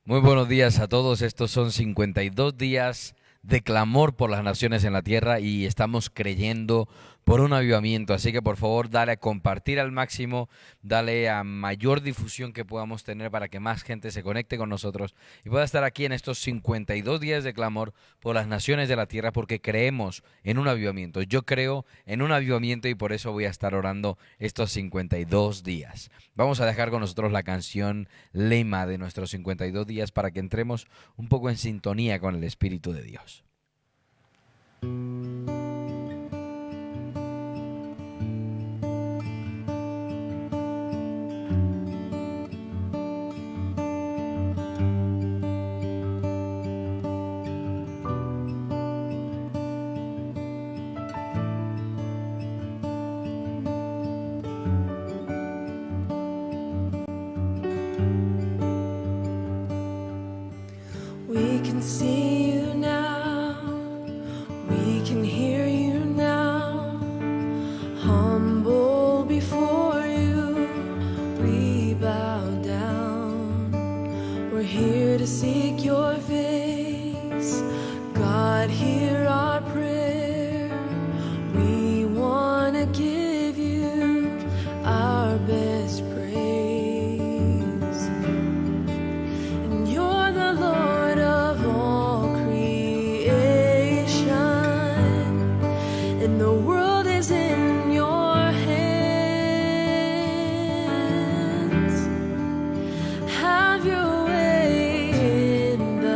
Muy buenos días a todos. Estos son 52 días de clamor por las naciones en la tierra y estamos creyendo por un avivamiento. Así que por favor, dale a compartir al máximo, dale a mayor difusión que podamos tener para que más gente se conecte con nosotros y pueda estar aquí en estos 52 días de clamor por las naciones de la tierra porque creemos en un avivamiento. Yo creo en un avivamiento y por eso voy a estar orando estos 52 días. Vamos a dejar con nosotros la canción lema de nuestros 52 días para que entremos un poco en sintonía con el Espíritu de Dios. We can see you now, we can hear you now, humble before you, we bow down. We're here to seek your face, God, hear our prayer. We want to give you our best praise. And you're the Lord of all creation, and the world is in your hands. Have your way in the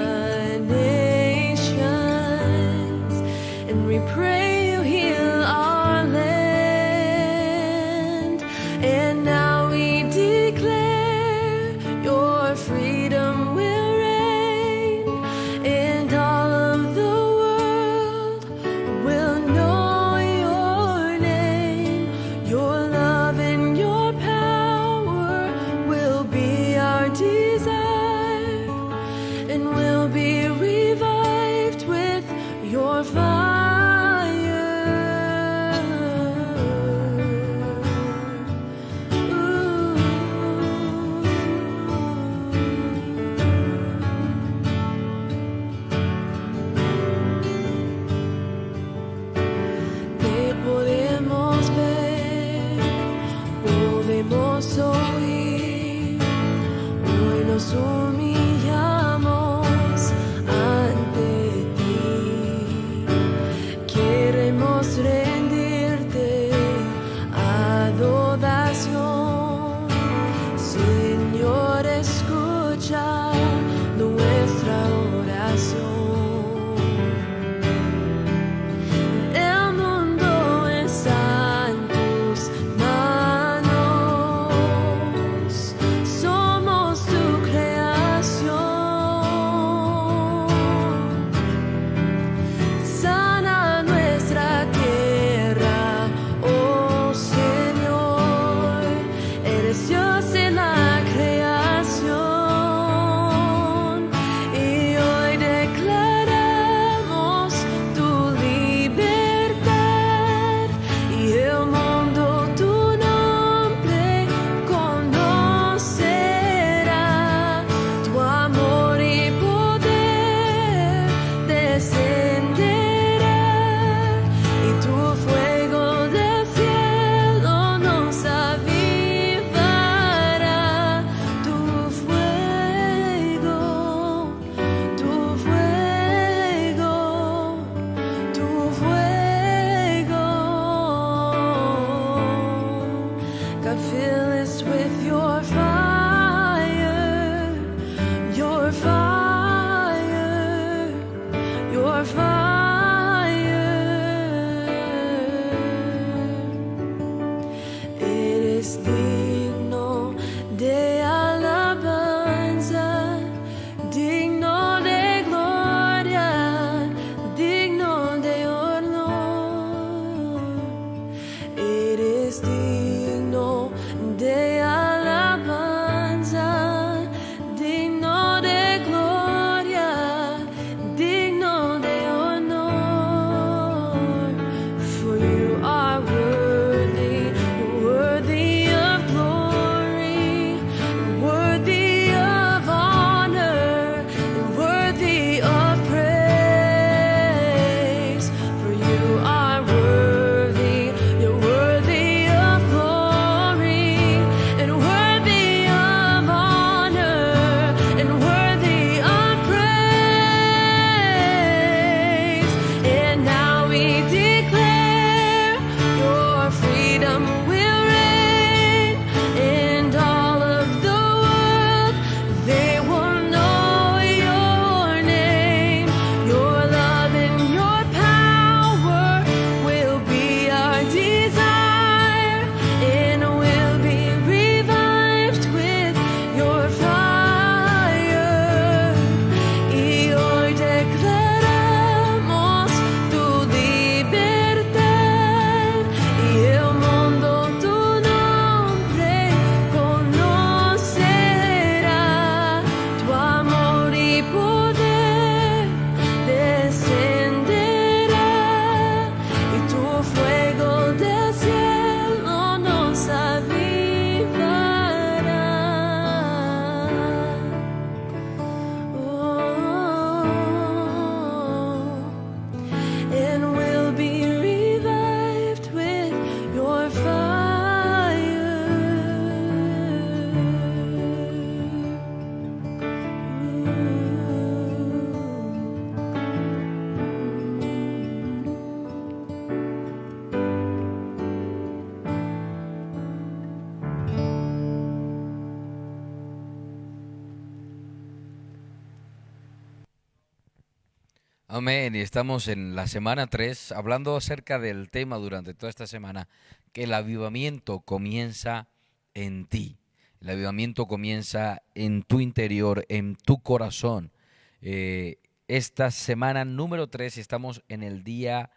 Amén. Y estamos en la semana 3 hablando acerca del tema durante toda esta semana, que el avivamiento comienza en ti. El avivamiento comienza en tu interior, en tu corazón. Esta semana número 3 estamos en el día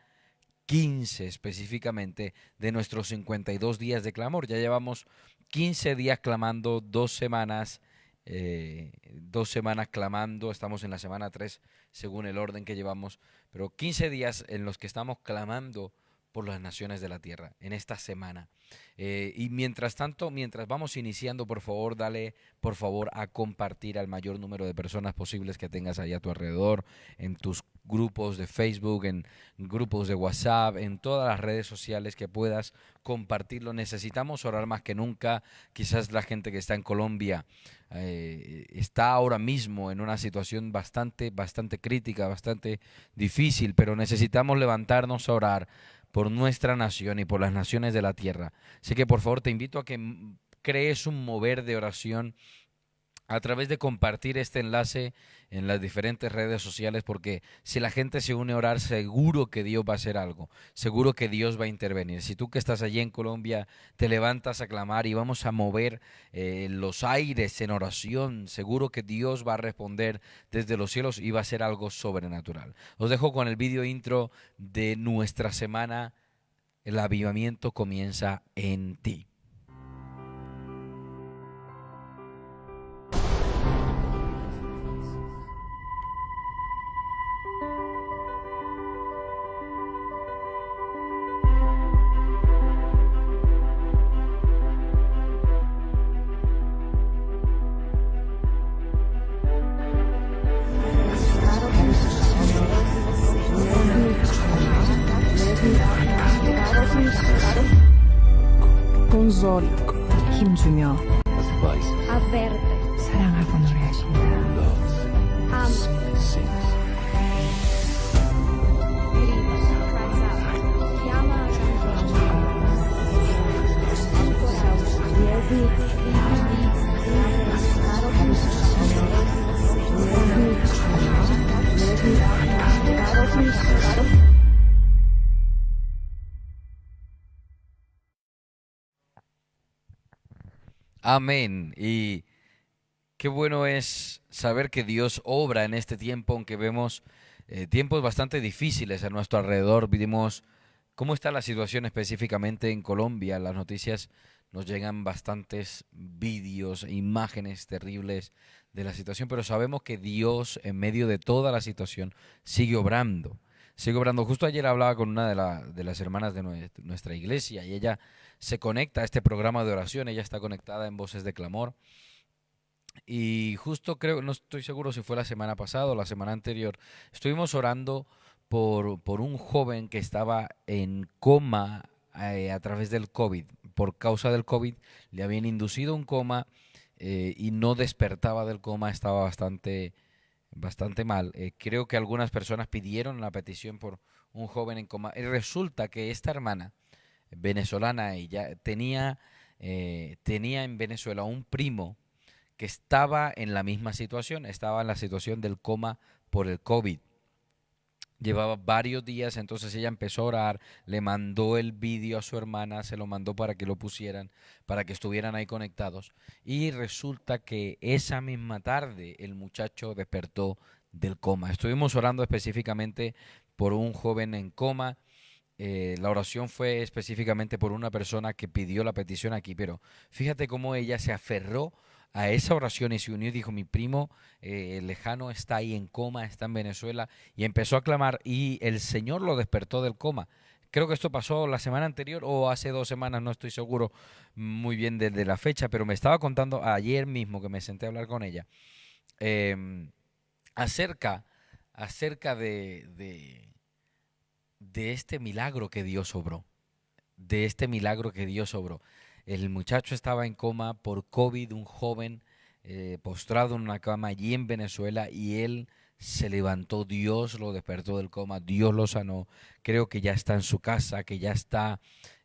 15 específicamente de nuestros 52 días de clamor. Ya llevamos 15 días clamando, 2 semanas clamando, estamos en la semana 3 según el orden que llevamos, pero 15 días en los que estamos clamando por las naciones de la tierra en esta semana. Y mientras tanto, mientras vamos iniciando, por favor, dale por favor a compartir al mayor número de personas posibles que tengas ahí a tu alrededor, en tus grupos de Facebook, en grupos de WhatsApp, en todas las redes sociales que puedas compartirlo. Necesitamos orar más que nunca. Quizás la gente que está en Colombia está ahora mismo en una situación bastante crítica, bastante difícil, pero necesitamos levantarnos a orar por nuestra nación y por las naciones de la tierra. Así que por favor te invito a que crees un mover de oración a través de compartir este enlace en las diferentes redes sociales, porque si la gente se une a orar, seguro que Dios va a hacer algo, seguro que Dios va a intervenir. Si tú que estás allí en Colombia te levantas a clamar y vamos a mover los aires en oración, seguro que Dios va a responder desde los cielos y va a hacer algo sobrenatural. Os dejo con el video intro de nuestra semana. El avivamiento comienza en ti. 본솔 힘주며 avverte, 사랑하고 노래하신다. ama, grida, cries out, chiama a Amén. Y qué bueno es saber que Dios obra en este tiempo, aunque vemos tiempos bastante difíciles a nuestro alrededor. Vimos cómo está la situación específicamente en Colombia. Las noticias nos llegan bastantes vídeos, imágenes terribles de la situación, pero sabemos que Dios en medio de toda la situación sigue obrando. Sigue obrando. Justo ayer hablaba con una de las hermanas de nuestra iglesia y ella se conecta a este programa de oración. Ella está conectada en Voces de Clamor. Y justo creo, no estoy seguro si fue la semana pasada o la semana anterior, estuvimos orando por un joven que estaba en coma a través del COVID. Por causa del COVID le habían inducido un coma y no despertaba del coma, estaba bastante mal. Creo que algunas personas pidieron la petición por un joven en coma. Y resulta que esta hermana venezolana, ella tenía en Venezuela un primo que estaba en la misma situación, estaba en la situación del coma por el COVID. Llevaba varios días, entonces ella empezó a orar, le mandó el vídeo a su hermana, se lo mandó para que lo pusieran, para que estuvieran ahí conectados. Y resulta que esa misma tarde el muchacho despertó del coma. Estuvimos orando específicamente por un joven en coma. La oración fue específicamente por una persona que pidió la petición aquí, pero fíjate cómo ella se aferró a esa oración y se unió y dijo, mi primo lejano está ahí en coma, está en Venezuela, y empezó a clamar y el Señor lo despertó del coma. Creo que esto pasó la semana anterior o hace 2 semanas, no estoy seguro muy bien de la fecha, pero me estaba contando ayer mismo que me senté a hablar con ella em, acerca, acerca de este milagro que Dios obró, de este milagro que Dios obró. El muchacho estaba en coma por COVID, un joven postrado en una cama allí en Venezuela, y él se levantó, Dios lo despertó del coma, Dios lo sanó. Creo que ya está en su casa, que ya está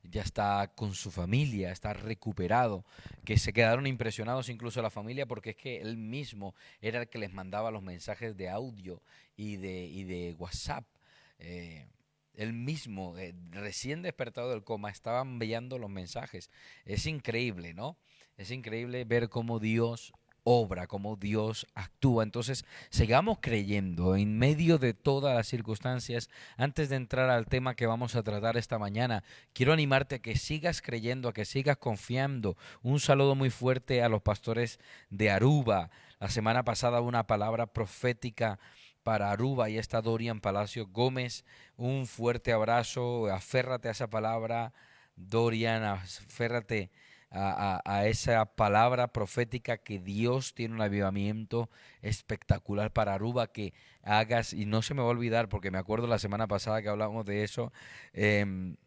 ya está con su familia, está recuperado, que se quedaron impresionados incluso la familia porque es que él mismo era el que les mandaba los mensajes de audio y de WhatsApp. Eh, Él mismo, recién despertado del coma, estaba enviando los mensajes. Es increíble, ¿no? Es increíble ver cómo Dios obra, cómo Dios actúa. Entonces, sigamos creyendo en medio de todas las circunstancias. Antes de entrar al tema que vamos a tratar esta mañana, quiero animarte a que sigas creyendo, a que sigas confiando. Un saludo muy fuerte a los pastores de Aruba. La semana pasada una palabra profética para Aruba y está Dorian Palacio Gómez. Un fuerte abrazo, aférrate a esa palabra, Dorian, aférrate a esa palabra profética que Dios tiene un avivamiento espectacular para Aruba que hagas, y no se me va a olvidar porque me acuerdo la semana pasada que hablamos de eso, em,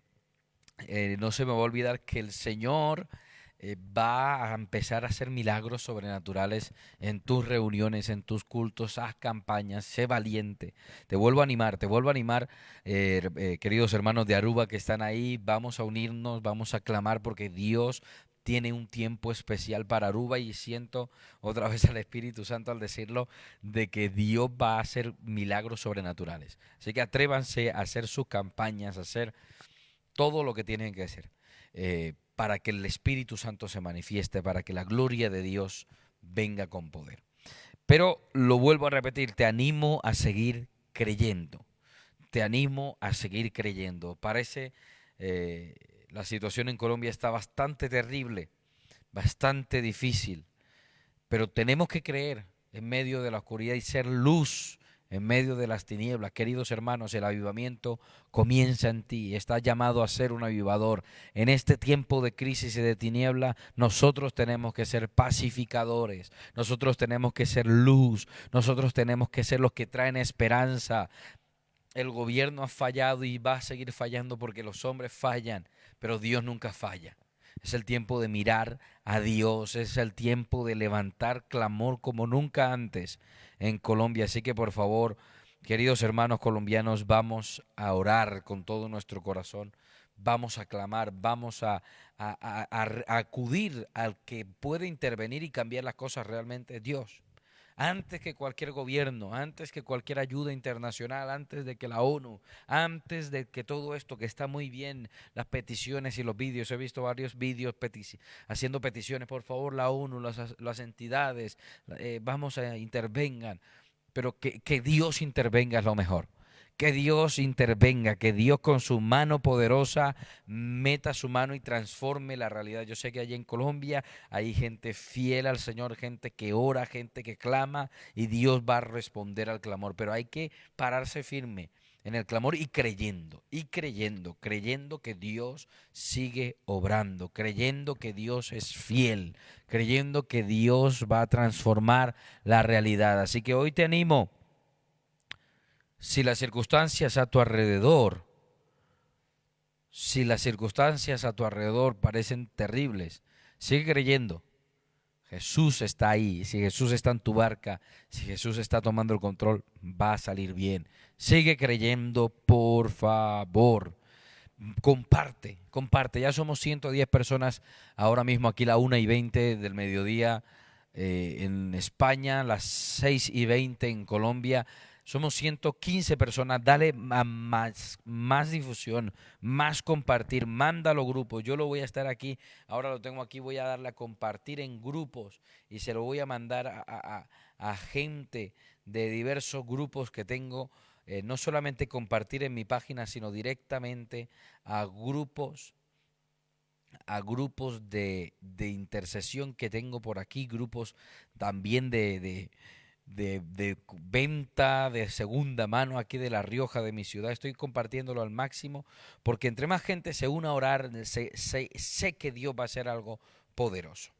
no se me va a olvidar que el Señor va a empezar a hacer milagros sobrenaturales en tus reuniones, en tus cultos, haz campañas, sé valiente. Te vuelvo a animar, queridos hermanos de Aruba que están ahí, vamos a unirnos, vamos a clamar porque Dios tiene un tiempo especial para Aruba y siento otra vez al Espíritu Santo al decirlo de que Dios va a hacer milagros sobrenaturales. Así que atrévanse a hacer sus campañas, a hacer todo lo que tienen que hacer para que el Espíritu Santo se manifieste, para que la gloria de Dios venga con poder. Pero lo vuelvo a repetir, te animo a seguir creyendo, te animo a seguir creyendo. Parece la situación en Colombia está bastante terrible, bastante difícil, pero tenemos que creer en medio de la oscuridad y ser luz en medio de las tinieblas. Queridos hermanos, el avivamiento comienza en ti. Estás llamado a ser un avivador. En este tiempo de crisis y de tiniebla, nosotros tenemos que ser pacificadores. Nosotros tenemos que ser luz. Nosotros tenemos que ser los que traen esperanza. El gobierno ha fallado y va a seguir fallando porque los hombres fallan, pero Dios nunca falla. Es el tiempo de mirar a Dios, es el tiempo de levantar clamor como nunca antes en Colombia. Así que por favor, queridos hermanos colombianos, vamos a orar con todo nuestro corazón, vamos a clamar, vamos a acudir al que puede intervenir y cambiar las cosas realmente, Dios. Antes que cualquier gobierno, antes que cualquier ayuda internacional, antes de que la ONU, antes de que todo esto que está muy bien, las peticiones y los vídeos, he visto varios vídeos haciendo peticiones, por favor la ONU, las entidades, vamos a intervengan, pero que Dios intervenga es lo mejor. Que Dios intervenga, que Dios con su mano poderosa meta su mano y transforme la realidad. Yo sé que allí en Colombia hay gente fiel al Señor, gente que ora, gente que clama y Dios va a responder al clamor. Pero hay que pararse firme en el clamor y creyendo, creyendo que Dios sigue obrando, creyendo que Dios es fiel, creyendo que Dios va a transformar la realidad. Así que hoy te animo. Si las circunstancias a tu alrededor, parecen terribles, sigue creyendo. Jesús está ahí. Si Jesús está en tu barca, si Jesús está tomando el control, va a salir bien. Sigue creyendo, por favor. Comparte. Ya somos 110 personas ahora mismo aquí la 1:20 del mediodía en España, las 6:20 en Colombia. Somos 115 personas, dale más difusión, más compartir, mándalo a grupos. Yo lo voy a estar aquí, ahora lo tengo aquí, voy a darle a compartir en grupos y se lo voy a mandar a gente de diversos grupos que tengo. No solamente compartir en mi página, sino directamente a grupos de intercesión que tengo por aquí, grupos también de venta de segunda mano aquí de La Rioja, de mi ciudad. Estoy compartiéndolo al máximo porque entre más gente se una a orar, sé que Dios va a hacer algo poderoso.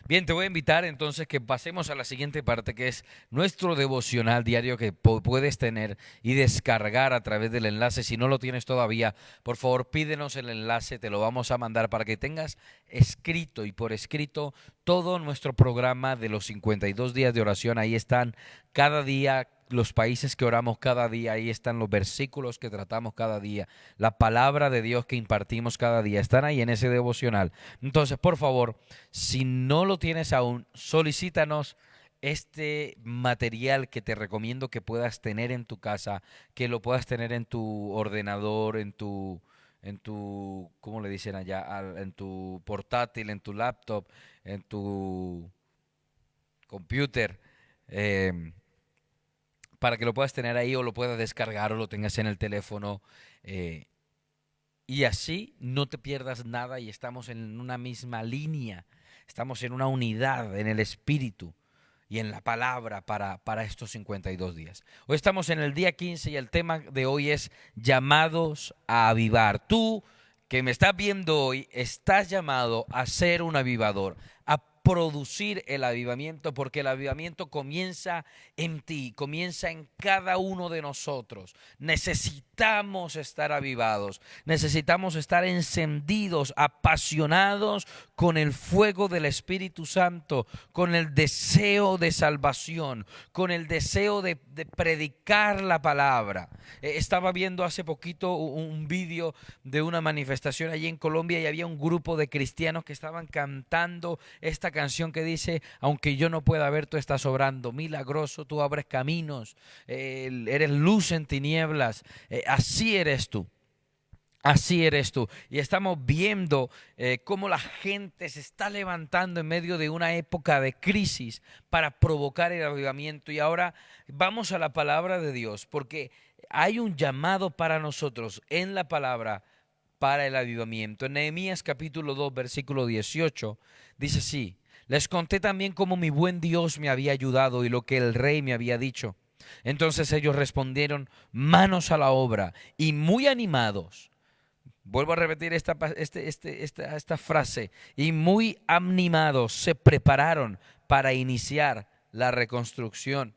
Bien, te voy a invitar entonces que pasemos a la siguiente parte, que es nuestro devocional diario que puedes tener y descargar a través del enlace. Si no lo tienes todavía, por favor pídenos el enlace, te lo vamos a mandar para que tengas escrito y por escrito todo nuestro programa de los 52 días de oración. Ahí están cada día los países que oramos cada día, ahí están los versículos que tratamos cada día, la palabra de Dios que impartimos cada día, están ahí en ese devocional. Entonces, por favor, si no lo tienes aún, solicítanos este material que te recomiendo que puedas tener en tu casa, que lo puedas tener en tu ordenador, ¿cómo le dicen allá? En tu portátil, en tu laptop, en tu computer, para que lo puedas tener ahí o lo puedas descargar o lo tengas en el teléfono. Y así no te pierdas nada y estamos en una misma línea, estamos en una unidad en el espíritu y en la palabra para estos 52 días. Hoy estamos en el día 15 y el tema de hoy es llamados a avivar. Tú que me estás viendo hoy, estás llamado a ser un avivador, a producir el avivamiento, porque el avivamiento comienza en ti, comienza en cada uno de nosotros. Necesitamos estar avivados, necesitamos estar encendidos, apasionados con el fuego del Espíritu Santo, con el deseo de salvación, con el deseo de predicar la palabra. Estaba viendo hace poquito un vídeo de una manifestación allí en Colombia y había un grupo de cristianos que estaban cantando esta canción que dice: aunque yo no pueda ver, tú estás obrando, milagroso, tú abres caminos, eres luz en tinieblas, así eres tú. Así eres tú. Y estamos viendo cómo la gente se está levantando en medio de una época de crisis para provocar el avivamiento. Y ahora vamos a la palabra de Dios, porque hay un llamado para nosotros en la palabra para el avivamiento. En Nehemías capítulo 2, versículo 18, dice así: les conté también cómo mi buen Dios me había ayudado y lo que el rey me había dicho. Entonces ellos respondieron: manos a la obra, y muy animados. Vuelvo a repetir esta frase. Y muy animados se prepararon para iniciar la reconstrucción.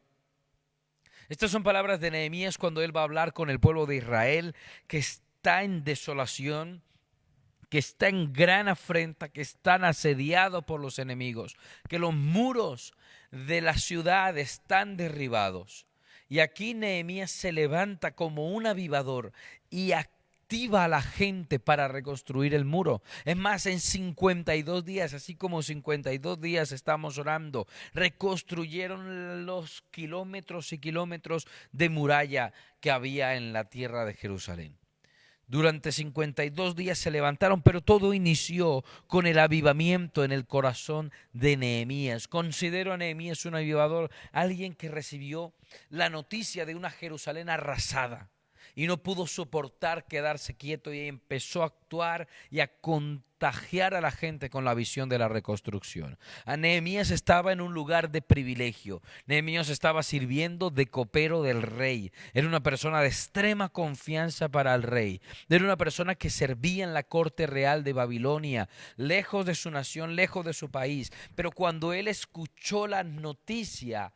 Estas son palabras de Nehemías cuando él va a hablar con el pueblo de Israel, que está en desolación, que está en gran afrenta, que están asediados por los enemigos, que los muros de la ciudad están derribados. Y aquí Nehemías se levanta como un avivador y activa a la gente para reconstruir el muro. Es más, en 52 días, así como 52 días estamos orando, reconstruyeron los kilómetros y kilómetros de muralla que había en la tierra de Jerusalén. Durante 52 días se levantaron, pero todo inició con el avivamiento en el corazón de Nehemías. Considero a Nehemías un avivador, alguien que recibió la noticia de una Jerusalén arrasada y no pudo soportar quedarse quieto y empezó a actuar y a contagiar a la gente con la visión de la reconstrucción. A Nehemías estaba en un lugar de privilegio. Nehemías estaba sirviendo de copero del rey. Era una persona de extrema confianza para el rey. Era una persona que servía en la corte real de Babilonia, lejos de su nación, lejos de su país. Pero cuando él escuchó la noticia,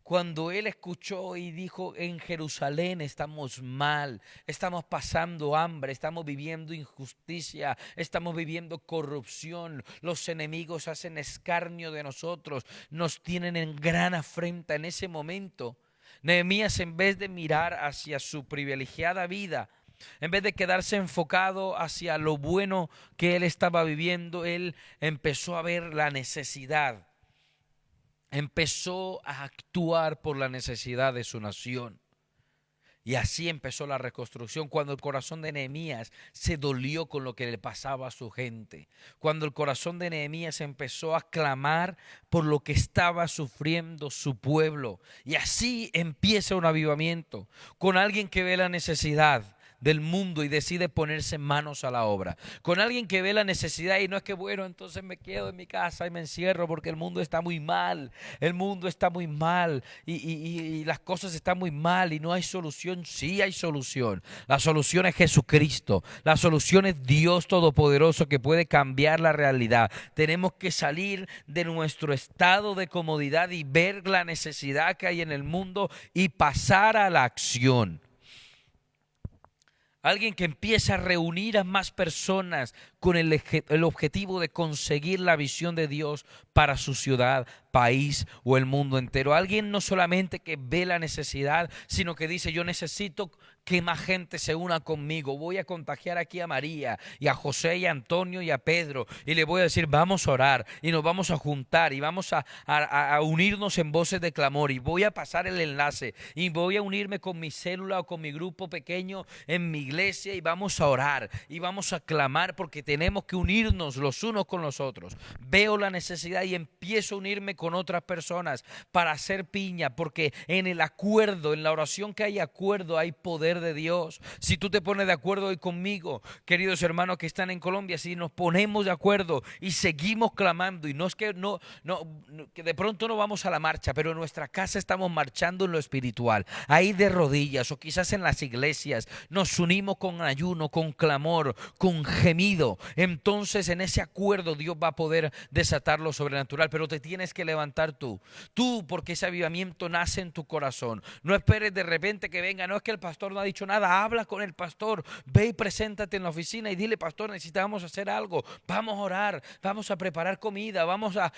cuando él escuchó y dijo: en Jerusalén estamos mal, estamos pasando hambre, estamos viviendo injusticia, estamos viviendo corrupción, los enemigos hacen escarnio de nosotros, nos tienen en gran afrenta. En ese momento, Nehemías, en vez de mirar hacia su privilegiada vida, en vez de quedarse enfocado hacia lo bueno que él estaba viviendo, él empezó a ver la necesidad. Empezó a actuar por la necesidad de su nación. Y así empezó la reconstrucción, cuando el corazón de Nehemías se dolió con lo que le pasaba a su gente. Cuando el corazón de Nehemías empezó a clamar por lo que estaba sufriendo su pueblo. Y así empieza un avivamiento, con alguien que ve la necesidad del mundo y decide ponerse manos a la obra, con alguien que ve la necesidad y no es que bueno, entonces me quedo en mi casa y me encierro porque el mundo está muy mal, y las cosas están muy mal y no hay solución. Sí hay solución. La solución es Jesucristo, la solución es Dios Todopoderoso, que puede cambiar la realidad. Tenemos que salir de nuestro estado de comodidad y ver la necesidad que hay en el mundo y pasar a la acción. Alguien que empieza a reunir a más personas con el objetivo de conseguir la visión de Dios para su ciudad, país o el mundo entero. Alguien no solamente que ve la necesidad, sino que dice: yo necesito que más gente se una conmigo. Voy a contagiar aquí a María y a José y a Antonio y a Pedro, y le voy a decir: vamos a orar y nos vamos a juntar y vamos a unirnos en voces de clamor, y voy a pasar el enlace y voy a unirme con mi célula o con mi grupo pequeño en mi iglesia, y vamos a orar y vamos a clamar, porque tenemos que unirnos los unos con los otros. Veo la necesidad y empiezo a unirme con otras personas para hacer piña, porque en el acuerdo, en la oración que hay acuerdo, hay poder de Dios. Si tú te pones de acuerdo hoy conmigo, queridos hermanos que están en Colombia, si nos ponemos de acuerdo y seguimos clamando, y no es que que de pronto no vamos a la marcha, pero en nuestra casa estamos marchando en lo espiritual, ahí de rodillas, o quizás en las iglesias, nos unimos con ayuno, con clamor, con gemido, entonces en ese acuerdo Dios va a poder desatar lo sobrenatural. Pero te tienes que levantar tú, porque ese avivamiento nace en tu corazón. No esperes de repente que venga: no, es que el pastor no ha dicho nada. Habla con el pastor, ve y preséntate en la oficina y dile: pastor, necesitamos hacer algo, vamos a orar, vamos a preparar comida, vamos a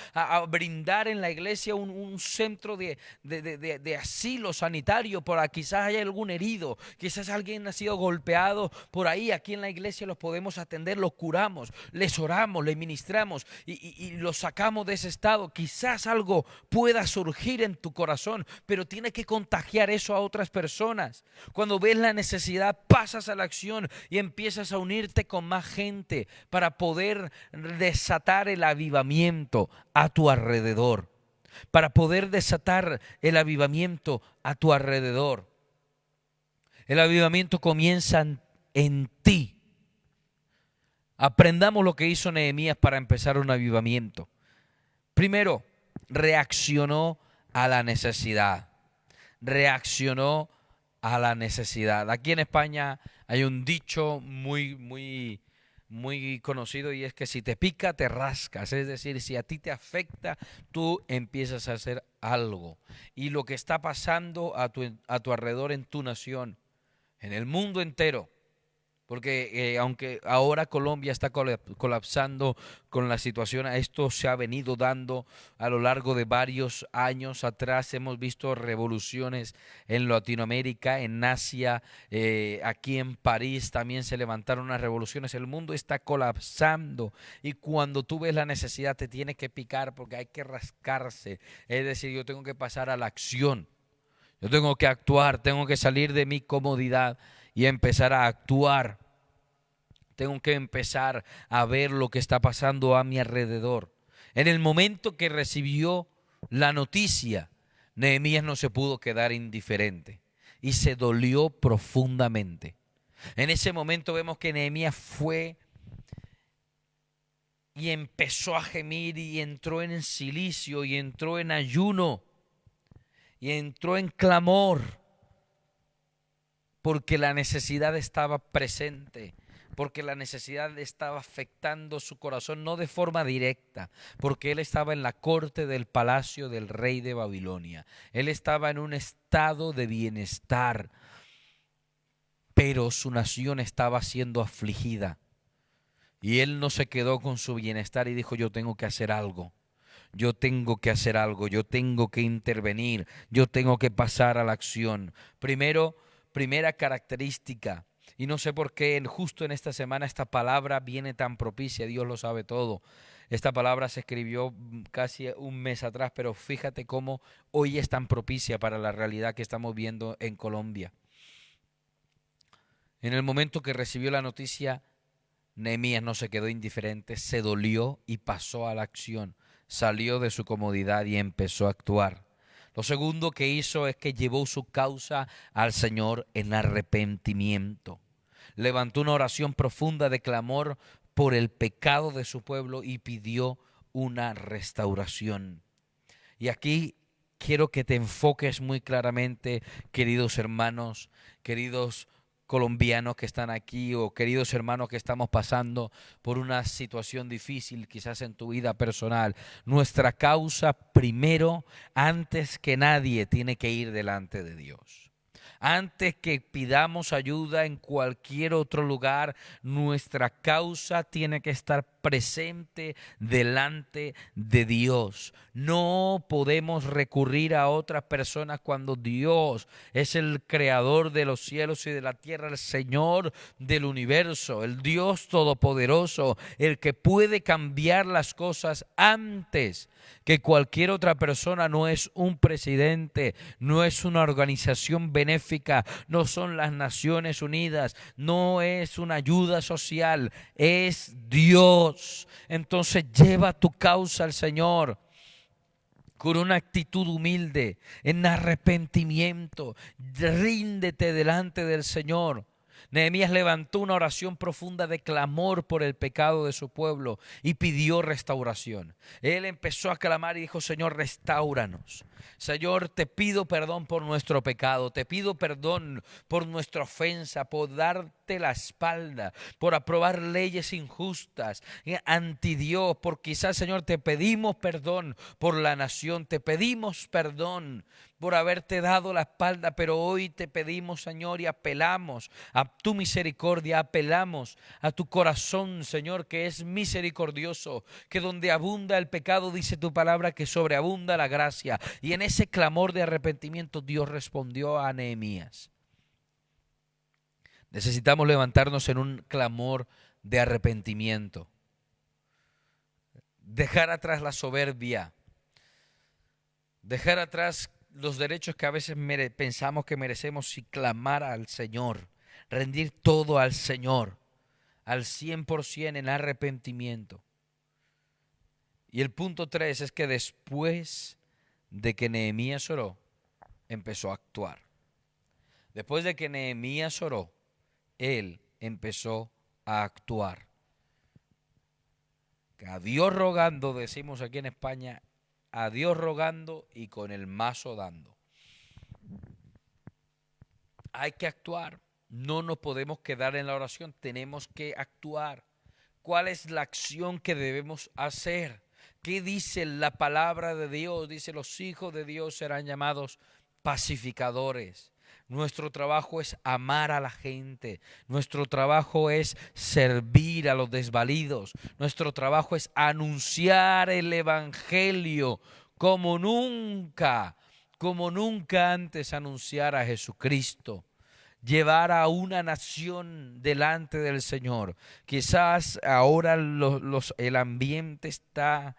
brindar en la iglesia un centro de asilo sanitario, por quizás haya algún herido, quizás alguien ha sido golpeado por ahí. Aquí en la iglesia los podemos atender, los curamos, les oramos, les ministramos y los sacamos de ese estado. Quizás algo pueda surgir en tu corazón, pero tienes que contagiar eso a otras personas. Cuando ves la necesidad, pasas a la acción y empiezas a unirte con más gente para poder desatar el avivamiento a tu alrededor. Para poder desatar el avivamiento a tu alrededor. El avivamiento comienza en ti. Aprendamos lo que hizo Nehemías para empezar un avivamiento. Primero, reaccionó a la necesidad. Reaccionó a la necesidad. Aquí en España hay un dicho muy conocido, y es que si te pica, te rascas. Es decir, si a ti te afecta, tú empiezas a hacer algo. Y lo que está pasando a tu alrededor, en tu nación, en el mundo entero, porque aunque ahora Colombia está colapsando con la situación, esto se ha venido dando a lo largo de varios años atrás. Hemos visto revoluciones en Latinoamérica, en Asia, aquí en París también se levantaron unas revoluciones. El mundo está colapsando, y cuando tú ves la necesidad te tiene que picar, porque hay que rascarse. Es decir, yo tengo que pasar a la acción. Yo tengo que actuar, tengo que salir de mi comodidad y empezar a actuar. Tengo que empezar a ver lo que está pasando a mi alrededor. En el momento que recibió la noticia, Nehemías no se pudo quedar indiferente y se dolió profundamente. En ese momento vemos que Nehemías fue y empezó a gemir, y entró en silicio, y entró en ayuno, y entró en clamor, porque la necesidad estaba presente, porque la necesidad estaba afectando su corazón, no de forma directa, porque él estaba en la corte del palacio del rey de Babilonia. Él estaba en un estado de bienestar, pero su nación estaba siendo afligida. Y él no se quedó con su bienestar y dijo: yo tengo que hacer algo. Yo tengo que hacer algo, yo tengo que intervenir, yo tengo que pasar a la acción. Primera característica, y no sé por qué justo en esta semana esta palabra viene tan propicia. Dios lo sabe todo. Esta palabra se escribió casi un mes atrás, pero fíjate cómo hoy es tan propicia para la realidad que estamos viendo en Colombia. En el momento que recibió la noticia, Nehemías no se quedó indiferente, se dolió y pasó a la acción. Salió de su comodidad y empezó a actuar. Lo segundo que hizo es que llevó su causa al Señor en arrepentimiento. Levantó una oración profunda de clamor por el pecado de su pueblo y pidió una restauración. Y aquí quiero que te enfoques muy claramente, queridos hermanos, queridos colombianos que están aquí, o queridos hermanos que estamos pasando por una situación difícil quizás en tu vida personal. Nuestra causa primero, antes que nadie, tiene que ir delante de Dios. Antes que pidamos ayuda en cualquier otro lugar, nuestra causa tiene que estar presente delante de Dios. No podemos recurrir a otras personas cuando Dios es el creador de los cielos y de la tierra, el Señor del universo, el Dios todopoderoso, el que puede cambiar las cosas antes que cualquier otra persona. No es un presidente, no es una organización benéfica, no son las Naciones Unidas, no es una ayuda social, es Dios. Entonces lleva tu causa al Señor con una actitud humilde, en arrepentimiento, ríndete delante del Señor. Nehemías levantó una oración profunda de clamor por el pecado de su pueblo y pidió restauración. Él empezó a clamar y dijo: Señor, restáuranos. Señor, te pido perdón por nuestro pecado, te pido perdón por nuestra ofensa, por darte la espalda, por aprobar leyes injustas, anti Dios, por quizás, Señor, te pedimos perdón por la nación, te pedimos perdón por haberte dado la espalda, pero hoy te pedimos, Señor, y apelamos a tu misericordia, apelamos a tu corazón, Señor, que es misericordioso, que donde abunda el pecado, dice tu palabra, que sobreabunda la gracia. Y en ese clamor de arrepentimiento Dios respondió a Nehemías. Necesitamos levantarnos en un clamor de arrepentimiento, dejar atrás la soberbia, dejar atrás los derechos que a veces pensamos que merecemos y clamar al Señor, rendir todo al Señor, al 100% en arrepentimiento. Y el punto 3 es que después de que Nehemías oró, empezó a actuar. Después de que Nehemías oró, él empezó a actuar. A Dios rogando, decimos aquí en España, a Dios rogando y con el mazo dando. Hay que actuar. No nos podemos quedar en la oración, tenemos que actuar. ¿Cuál es la acción que debemos hacer? ¿Qué dice la palabra de Dios? Dice: los hijos de Dios serán llamados pacificadores. Nuestro trabajo es amar a la gente. Nuestro trabajo es servir a los desvalidos. Nuestro trabajo es anunciar el evangelio como nunca antes anunciar a Jesucristo. Llevar a una nación delante del Señor. Quizás ahora el ambiente está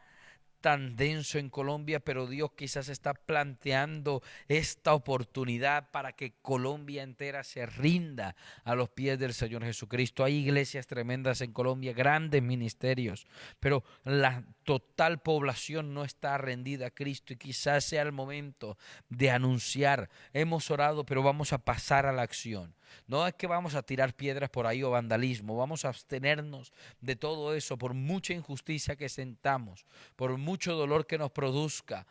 tan denso en Colombia, pero Dios quizás está planteando esta oportunidad para que Colombia entera se rinda a los pies del Señor Jesucristo. Hay iglesias tremendas en Colombia, grandes ministerios, pero la total población no está rendida a Cristo y quizás sea el momento de anunciar: hemos orado, pero vamos a pasar a la acción. No es que vamos a tirar piedras por ahí o vandalismo, vamos a abstenernos de todo eso por mucha injusticia que sentamos, por mucho dolor que nos produzca.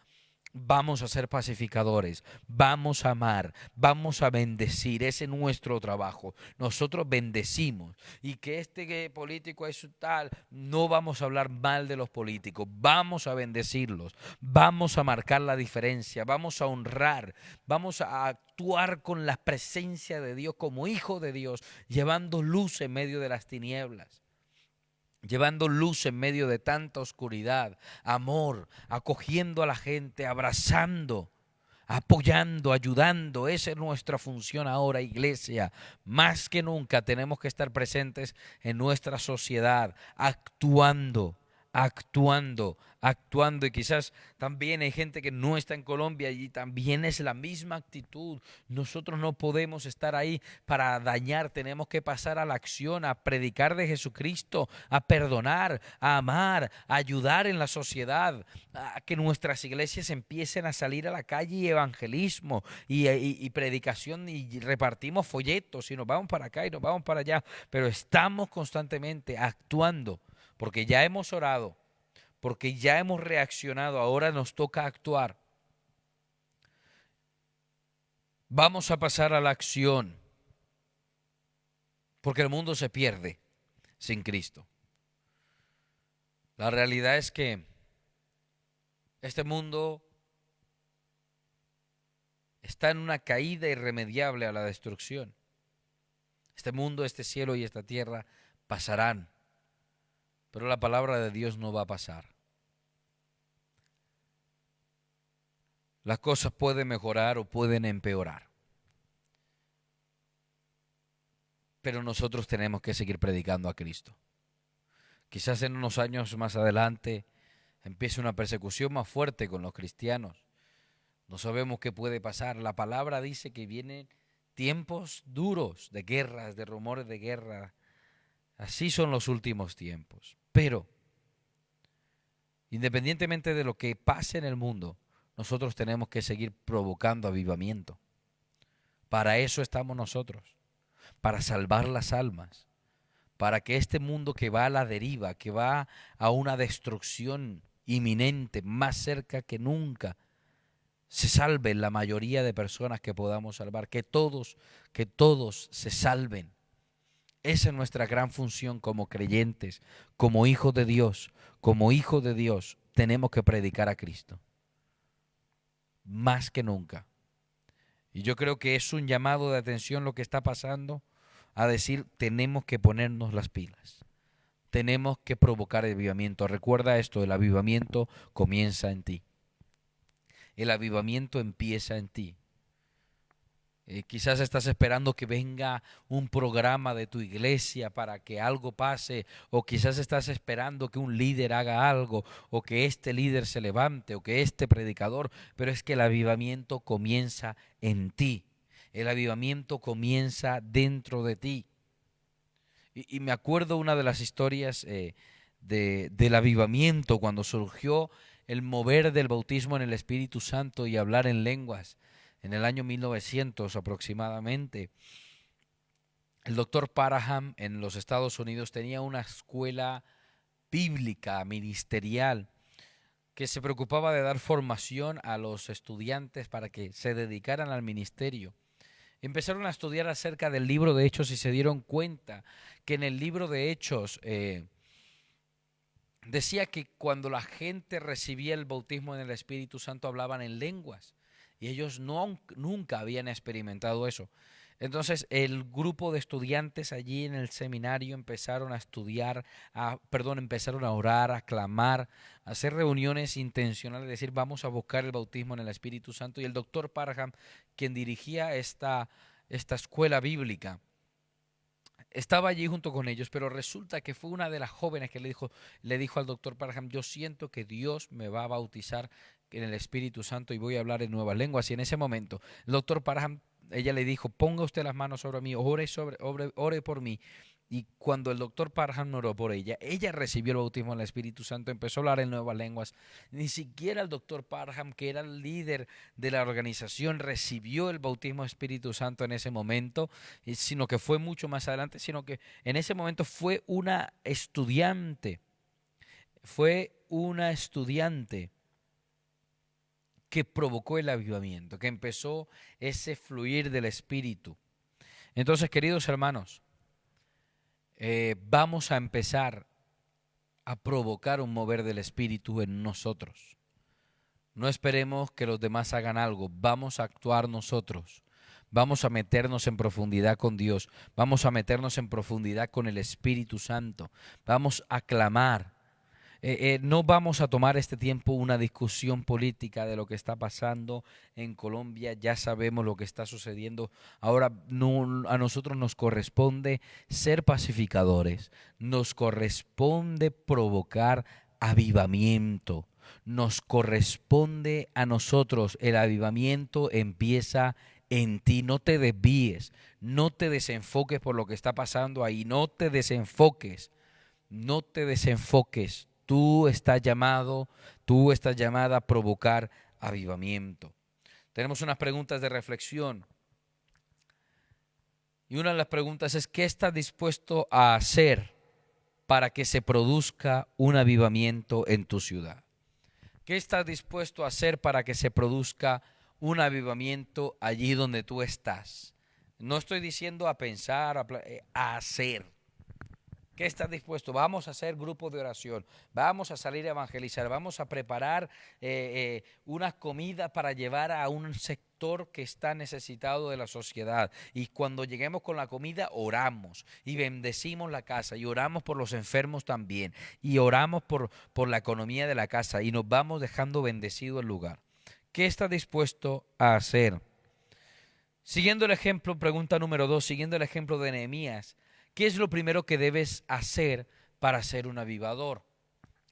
Vamos a ser pacificadores, vamos a amar, vamos a bendecir, ese es nuestro trabajo. Nosotros bendecimos, y que este político es tal, no vamos a hablar mal de los políticos, vamos a bendecirlos, vamos a marcar la diferencia, vamos a honrar, vamos a actuar con la presencia de Dios como hijo de Dios, llevando luz en medio de las tinieblas. Llevando luz en medio de tanta oscuridad, amor, acogiendo a la gente, abrazando, apoyando, ayudando. Esa es nuestra función ahora, iglesia. Más que nunca tenemos que estar presentes en nuestra sociedad, actuando. Y quizás también hay gente que no está en Colombia y también es la misma actitud. Nosotros no podemos estar ahí para dañar, tenemos que pasar a la acción, a predicar de Jesucristo, a perdonar, a amar, a ayudar en la sociedad, a que nuestras iglesias empiecen a salir a la calle y evangelismo y predicación, y repartimos folletos y nos vamos para acá y nos vamos para allá, pero estamos constantemente actuando. Porque ya hemos orado, porque ya hemos reaccionado, ahora nos toca actuar. Vamos a pasar a la acción, porque el mundo se pierde sin Cristo. La realidad es que este mundo está en una caída irremediable a la destrucción. Este mundo, este cielo y esta tierra pasarán, pero la palabra de Dios no va a pasar. Las cosas pueden mejorar o pueden empeorar, pero nosotros tenemos que seguir predicando a Cristo. Quizás en unos años más adelante empiece una persecución más fuerte con los cristianos. No sabemos qué puede pasar. La palabra dice que vienen tiempos duros de guerras, de rumores de guerra. Así son los últimos tiempos. Pero, independientemente de lo que pase en el mundo, nosotros tenemos que seguir provocando avivamiento. Para eso estamos nosotros, para salvar las almas, para que este mundo que va a la deriva, que va a una destrucción inminente, más cerca que nunca, se salven la mayoría de personas que podamos salvar, que todos se salven. Esa es nuestra gran función como creyentes, como hijos de Dios. Como hijos de Dios tenemos que predicar a Cristo, más que nunca. Y yo creo que es un llamado de atención lo que está pasando, a decir, tenemos que ponernos las pilas. Tenemos que provocar el avivamiento. Recuerda esto, el avivamiento comienza en ti. El avivamiento empieza en ti. Quizás estás esperando que venga un programa de tu iglesia para que algo pase, o quizás estás esperando que un líder haga algo, o que este líder se levante, o que este predicador, pero es que el avivamiento comienza en ti. El avivamiento comienza dentro de ti. Y me acuerdo una de las historias del avivamiento, cuando surgió el mover del bautismo en el Espíritu Santo y hablar en lenguas, en el año 1900 aproximadamente. El doctor Parham en los Estados Unidos tenía una escuela bíblica, ministerial, que se preocupaba de dar formación a los estudiantes para que se dedicaran al ministerio. Empezaron a estudiar acerca del libro de Hechos y se dieron cuenta que en el libro de Hechos decía que cuando la gente recibía el bautismo en el Espíritu Santo hablaban en lenguas, y ellos nunca habían experimentado eso. Entonces el grupo de estudiantes allí en el seminario empezaron a estudiar, empezaron a orar, a clamar, a hacer reuniones intencionales, decir, vamos a buscar el bautismo en el Espíritu Santo. Y el doctor Parham, quien dirigía esta escuela bíblica, estaba allí junto con ellos, pero resulta que fue una de las jóvenes que le dijo al doctor Parham, yo siento que Dios me va a bautizar en el Espíritu Santo y voy a hablar en nuevas lenguas. Y en ese momento el doctor Parham, ella le dijo, ponga usted las manos sobre mí, ore por mí. Y cuando el doctor Parham oró por ella recibió el bautismo en el Espíritu Santo, empezó a hablar en nuevas lenguas. Ni siquiera el doctor Parham, que era el líder de la organización, recibió el bautismo del Espíritu Santo en ese momento, sino que fue mucho más adelante, sino que en ese momento fue una estudiante que provocó el avivamiento, que empezó ese fluir del Espíritu. Entonces, queridos hermanos, vamos a empezar a provocar un mover del Espíritu en nosotros. No esperemos que los demás hagan algo, vamos a actuar nosotros. Vamos a meternos en profundidad con Dios, vamos a meternos en profundidad con el Espíritu Santo, vamos a clamar. No vamos a tomar este tiempo una discusión política de lo que está pasando en Colombia. Ya sabemos lo que está sucediendo. Ahora a nosotros nos corresponde ser pacificadores. Nos corresponde provocar avivamiento. Nos corresponde a nosotros. El avivamiento empieza en ti. No te desvíes. No te desenfoques por lo que está pasando ahí. No te desenfoques. No te desenfoques. Tú estás llamada a provocar avivamiento. Tenemos unas preguntas de reflexión. Y una de las preguntas es, ¿qué estás dispuesto a hacer para que se produzca un avivamiento en tu ciudad? ¿Qué estás dispuesto a hacer para que se produzca un avivamiento allí donde tú estás? No estoy diciendo a pensar, a hacer. ¿Qué estás dispuesto? Vamos a hacer grupos de oración, vamos a salir a evangelizar, vamos a preparar unas comidas para llevar a un sector que está necesitado de la sociedad. Y cuando lleguemos con la comida, oramos y bendecimos la casa y oramos por los enfermos también y oramos por la economía de la casa y nos vamos dejando bendecido el lugar. ¿Qué estás dispuesto a hacer? Siguiendo el ejemplo, pregunta número 2, siguiendo el ejemplo de Nehemías, ¿qué es lo primero que debes hacer para ser un avivador?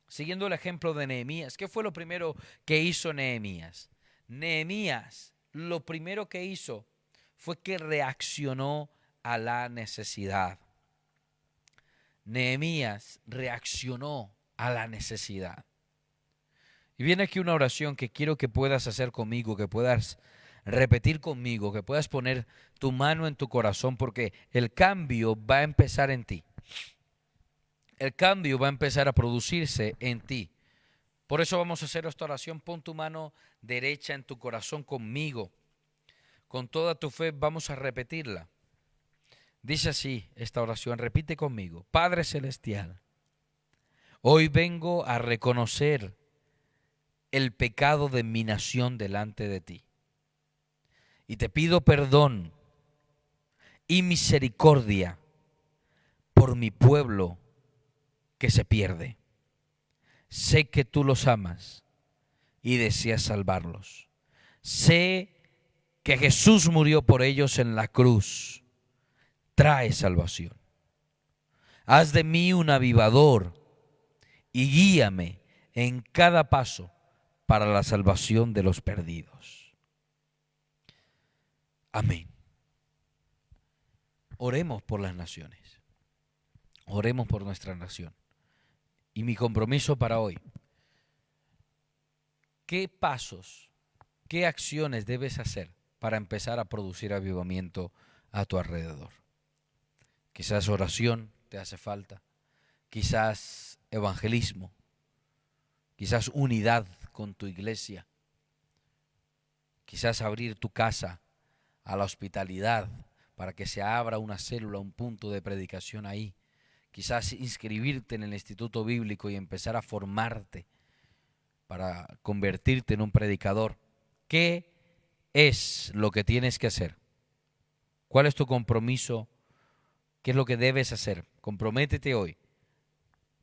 Siguiendo el ejemplo de Nehemías, ¿qué fue lo primero que hizo Nehemías? Nehemías, lo primero que hizo fue que reaccionó a la necesidad. Nehemías reaccionó a la necesidad. Y viene aquí una oración que quiero que puedas hacer conmigo, que puedas repetir conmigo, que puedas poner tu mano en tu corazón, porque el cambio va a empezar en ti. El cambio va a empezar a producirse en ti. Por eso vamos a hacer esta oración. Pon tu mano derecha en tu corazón conmigo. Con toda tu fe vamos a repetirla. Dice así esta oración, repite conmigo. Padre Celestial, hoy vengo a reconocer el pecado de mi nación delante de ti. Y te pido perdón y misericordia por mi pueblo que se pierde. Sé que tú los amas y deseas salvarlos. Sé que Jesús murió por ellos en la cruz. Trae salvación. Haz de mí un avivador y guíame en cada paso para la salvación de los perdidos. Amén. Oremos por las naciones. Oremos por nuestra nación. Y mi compromiso para hoy, ¿qué pasos, qué acciones debes hacer para empezar a producir avivamiento a tu alrededor? Quizás oración te hace falta, quizás evangelismo, quizás unidad con tu iglesia, quizás abrir tu casa a la hospitalidad para que se abra una célula, un punto de predicación ahí. Quizás inscribirte en el instituto bíblico y empezar a formarte para convertirte en un predicador. ¿Qué es lo que tienes que hacer? ¿Cuál es tu compromiso? ¿Qué es lo que debes hacer? Comprométete hoy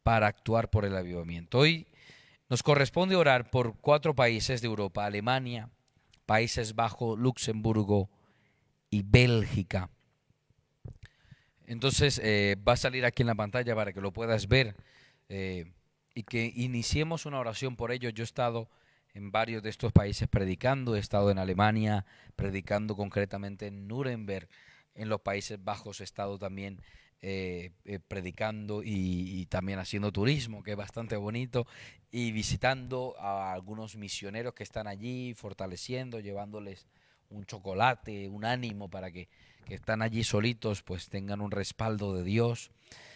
para actuar por el avivamiento. Hoy nos corresponde orar por 4 países de Europa: Alemania, Países Bajos, Luxemburgo y Bélgica. Entonces va a salir aquí en la pantalla para que lo puedas ver y que iniciemos una oración por ellos. Yo he estado en varios de estos países predicando, he estado en Alemania predicando concretamente en Nuremberg, en los Países Bajos he estado también predicando y también haciendo turismo, que es bastante bonito, y visitando a algunos misioneros que están allí, fortaleciendo, llevándoles un chocolate, un ánimo para que están allí solitos, pues tengan un respaldo de Dios.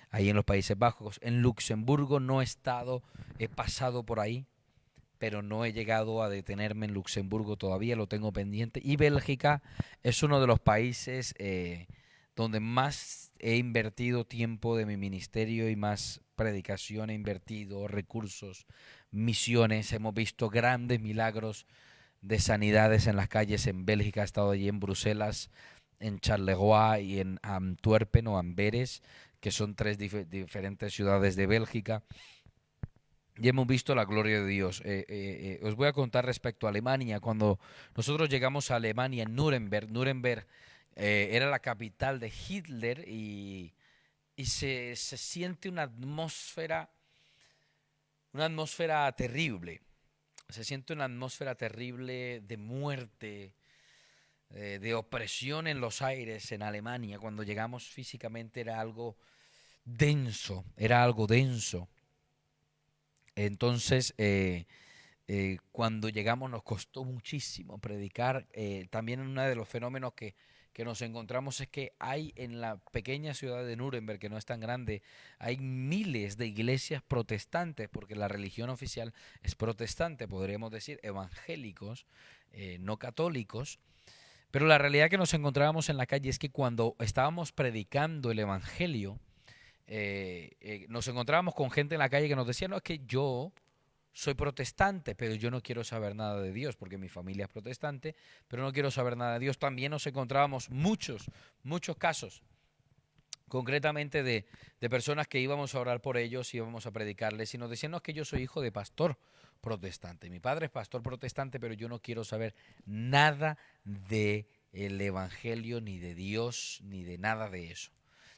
Ahí en los Países Bajos. En Luxemburgo no he estado, he pasado por ahí, pero no he llegado a detenerme en Luxemburgo todavía, lo tengo pendiente. Y Bélgica es uno de los países donde más he invertido tiempo de mi ministerio y más predicación he invertido, recursos, misiones. Hemos visto grandes milagros de sanidades en las calles en Bélgica. He estado allí en Bruselas, en Charleroi y en Antwerpen o Amberes, que son 3 diferentes ciudades de Bélgica. Y hemos visto la gloria de Dios. Os voy a contar respecto a Alemania. Cuando nosotros llegamos a Alemania, en Nuremberg era la capital de Hitler y se siente una atmósfera terrible. Se siente una atmósfera terrible de muerte, de opresión en los aires en Alemania. Cuando llegamos físicamente era algo denso. Entonces, cuando llegamos nos costó muchísimo predicar. También uno de los fenómenos que nos encontramos es que hay en la pequeña ciudad de Nuremberg, que no es tan grande, hay miles de iglesias protestantes, porque la religión oficial es protestante, podríamos decir evangélicos, no católicos. Pero la realidad que nos encontrábamos en la calle es que cuando estábamos predicando el evangelio, nos encontrábamos con gente en la calle que nos decía, no, es que yo soy protestante, pero yo no quiero saber nada de Dios, porque mi familia es protestante, pero no quiero saber nada de Dios. También nos encontrábamos muchos casos, concretamente de personas que íbamos a orar por ellos, íbamos a predicarles, y nos decían, no, es que yo soy hijo de pastor protestante. Mi padre es pastor protestante, pero yo no quiero saber nada de el evangelio, ni de Dios, ni de nada de eso.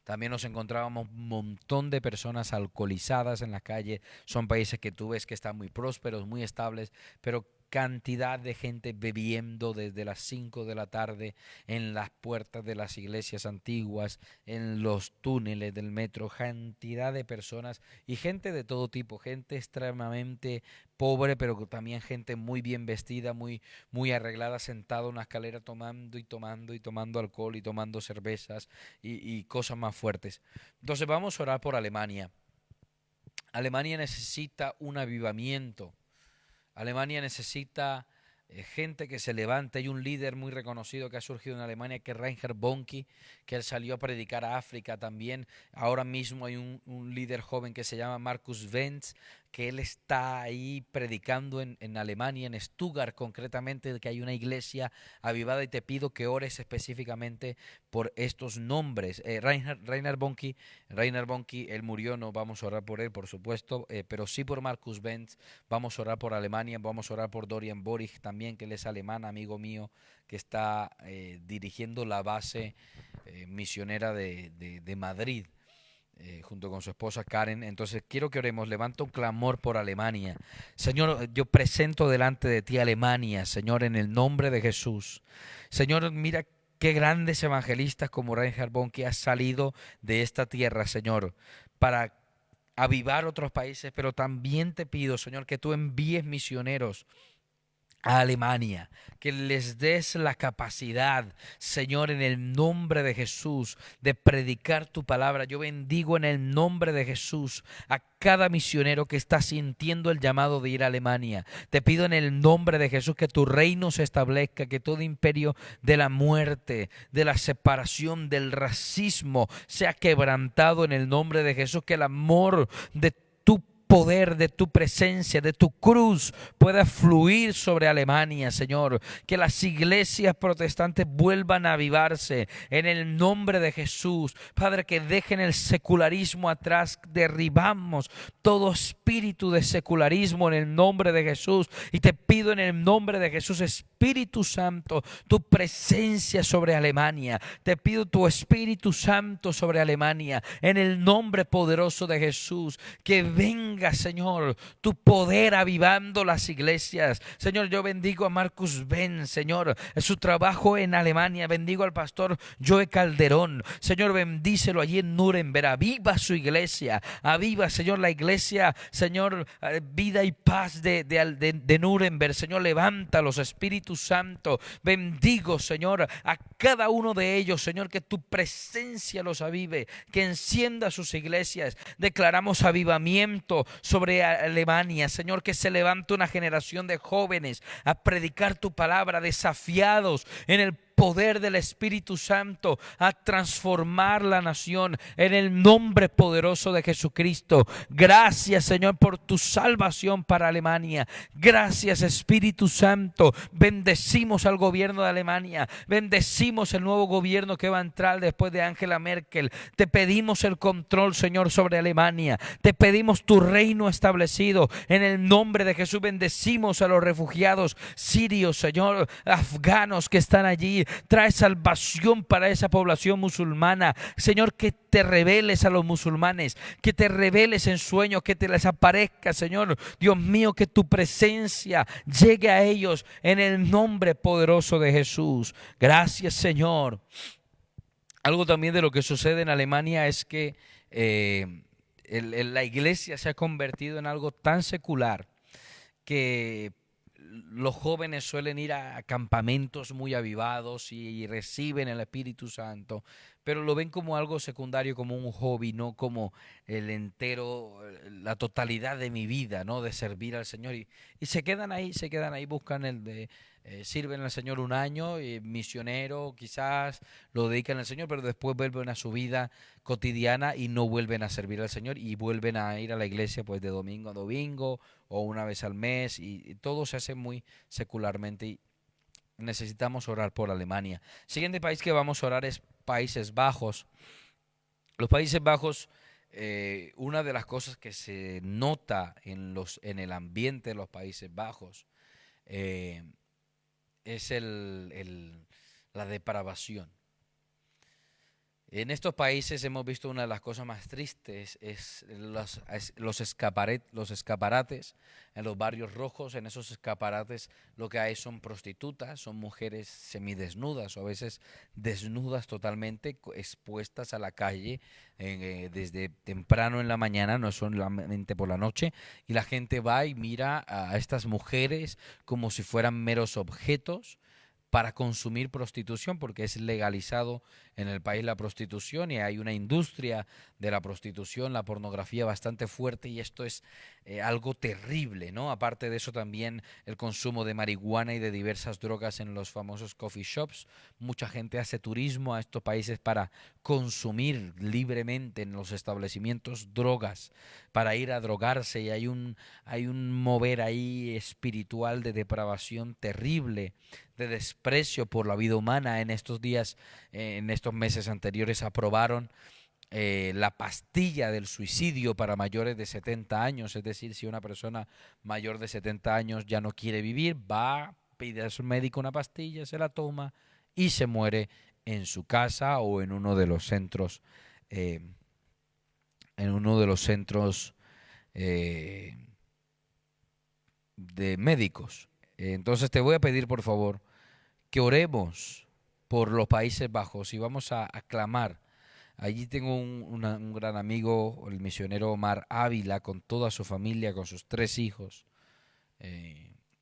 También nos encontrábamos un montón de personas alcoholizadas en la calle. Son países que tú ves que están muy prósperos, muy estables, pero cantidad de gente bebiendo desde las 5 de la tarde en las puertas de las iglesias antiguas, en los túneles del metro, cantidad de personas y gente de todo tipo, gente extremadamente pobre, pero también gente muy bien vestida, muy arreglada, sentada en una escalera tomando y tomando y tomando alcohol y tomando cervezas y cosas más fuertes. Entonces vamos a orar por Alemania. Alemania necesita un avivamiento. Alemania necesita gente que se levante. Hay un líder muy reconocido que ha surgido en Alemania, que es Reinhard Bonnke, que él salió a predicar a África también. Ahora mismo hay un líder joven que se llama Markus Wenz, que él está ahí predicando en Alemania, en Stuttgart concretamente, que hay una iglesia avivada, y te pido que ores específicamente por estos nombres. Reinhard Bonnke, él murió, no vamos a orar por él, por supuesto, pero sí por Markus Wenz. Vamos a orar por Alemania, vamos a orar por Dorian Borich también, que él es alemán, amigo mío, que está dirigiendo la base misionera de Madrid, junto con su esposa Karen. Entonces quiero que oremos. Levanta un clamor por Alemania. Señor, yo presento delante de ti Alemania, Señor, en el nombre de Jesús. Señor, mira qué grandes evangelistas como Reinhard Bonnke han salido de esta tierra, Señor, para avivar otros países, pero también te pido, Señor, que tú envíes misioneros a Alemania, que les des la capacidad, Señor, en el nombre de Jesús, de predicar tu palabra. Yo bendigo en el nombre de Jesús a cada misionero que está sintiendo el llamado de ir a Alemania. Te pido en el nombre de Jesús que tu reino se establezca, que todo imperio de la muerte, de la separación, del racismo sea quebrantado en el nombre de Jesús, que el amor de tu poder, de tu presencia, de tu cruz pueda fluir sobre Alemania, Señor. Que las iglesias protestantes vuelvan a avivarse en el nombre de Jesús. Padre, que dejen el secularismo atrás. Derribamos todo espíritu de secularismo en el nombre de Jesús. Y te pido en el nombre de Jesús, Espíritu Santo, tu presencia sobre Alemania. Te pido tu Espíritu Santo sobre Alemania en el nombre poderoso de Jesús. Que venga, Señor, tu poder avivando las iglesias. Señor, yo bendigo a Markus Wenz, Señor, su trabajo en Alemania. Bendigo al pastor Joe Calderón. Señor, bendícelo allí en Nuremberg. Aviva su iglesia. Aviva, Señor, la iglesia, Señor, Vida y Paz de Nuremberg. Señor, levántalos, Espíritu Santo. Bendigo, Señor, a cada uno de ellos, Señor, que tu presencia los avive, que encienda sus iglesias. Declaramos avivamiento sobre Alemania, Señor, que se levante una generación de jóvenes a predicar tu palabra, desafiados en el poder del Espíritu Santo, a transformar la nación en el nombre poderoso de Jesucristo. Gracias, Señor, por tu salvación para Alemania. Gracias, Espíritu Santo. Bendecimos al gobierno de Alemania. Bendecimos el nuevo gobierno que va a entrar después de Angela Merkel. Te pedimos el control, Señor, sobre Alemania. Te pedimos tu reino establecido en el nombre de Jesús. Bendecimos a los refugiados sirios, Señor, afganos que están allí. Trae salvación para esa población musulmana. Señor, que te reveles a los musulmanes, que te reveles en sueños, que te les aparezca, Señor. Dios mío, que tu presencia llegue a ellos en el nombre poderoso de Jesús. Gracias, Señor. Algo también de lo que sucede en Alemania es que la iglesia se ha convertido en algo tan secular que los jóvenes suelen ir a campamentos muy avivados y reciben el Espíritu Santo, pero lo ven como algo secundario, como un hobby, no como el entero, la totalidad de mi vida, ¿no? De servir al Señor. Y se quedan ahí, buscan sirven al Señor un año, misionero, quizás lo dedican al Señor, pero después vuelven a su vida cotidiana y no vuelven a servir al Señor y vuelven a ir a la iglesia pues de domingo a domingo o una vez al mes y todo se hace muy secularmente y necesitamos orar por Alemania. Siguiente país que vamos a orar es Países Bajos. Los Países Bajos, una de las cosas que se nota en el ambiente de los Países Bajos eh, es la depravación. En estos países hemos visto una de las cosas más tristes, es los escaparates en los barrios rojos. En esos escaparates lo que hay son prostitutas, son mujeres semidesnudas o a veces desnudas totalmente, expuestas a la calle desde temprano en la mañana, no solamente por la noche, y la gente va y mira a estas mujeres como si fueran meros objetos para consumir prostitución, porque es legalizado en el país la prostitución y hay una industria de la prostitución, la pornografía bastante fuerte y esto es algo terrible, ¿no? Aparte de eso también el consumo de marihuana y de diversas drogas en los famosos coffee shops. Mucha gente hace turismo a estos países para consumir libremente en los establecimientos drogas, para ir a drogarse y hay un mover ahí espiritual de depravación terrible, de desprecio por la vida humana. En estos días, en estos meses anteriores, aprobaron la pastilla del suicidio para mayores de 70 años. Es decir, si una persona mayor de 70 años ya no quiere vivir, va, pide a su médico una pastilla, se la toma y se muere en su casa o en uno de los centros, eh, en uno de los centros eh, de médicos. Entonces te voy a pedir por favor que oremos por los Países Bajos y vamos a clamar. Allí tengo un gran amigo, el misionero Omar Ávila, con toda su familia, con sus 3 hijos.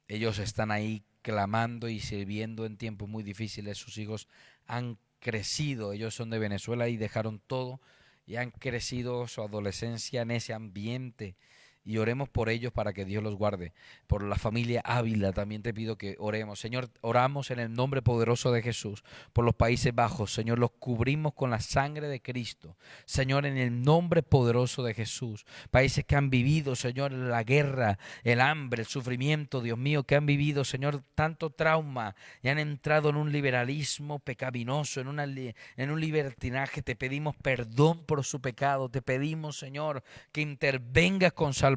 Ellos están ahí clamando y sirviendo en tiempos muy difíciles. Sus hijos han crecido, ellos son de Venezuela y dejaron todo y han crecido su adolescencia en ese ambiente. Y oremos por ellos para que Dios los guarde. Por la familia Ávila también te pido que oremos. Señor, oramos en el nombre poderoso de Jesús. Por los Países Bajos, Señor, los cubrimos con la sangre de Cristo. Señor, en el nombre poderoso de Jesús. Países que han vivido, Señor, la guerra, el hambre, el sufrimiento, Dios mío, que han vivido, Señor, tanto trauma y han entrado en un liberalismo pecaminoso, en un libertinaje. Te pedimos perdón por su pecado. Te pedimos, Señor, que intervengas con salvación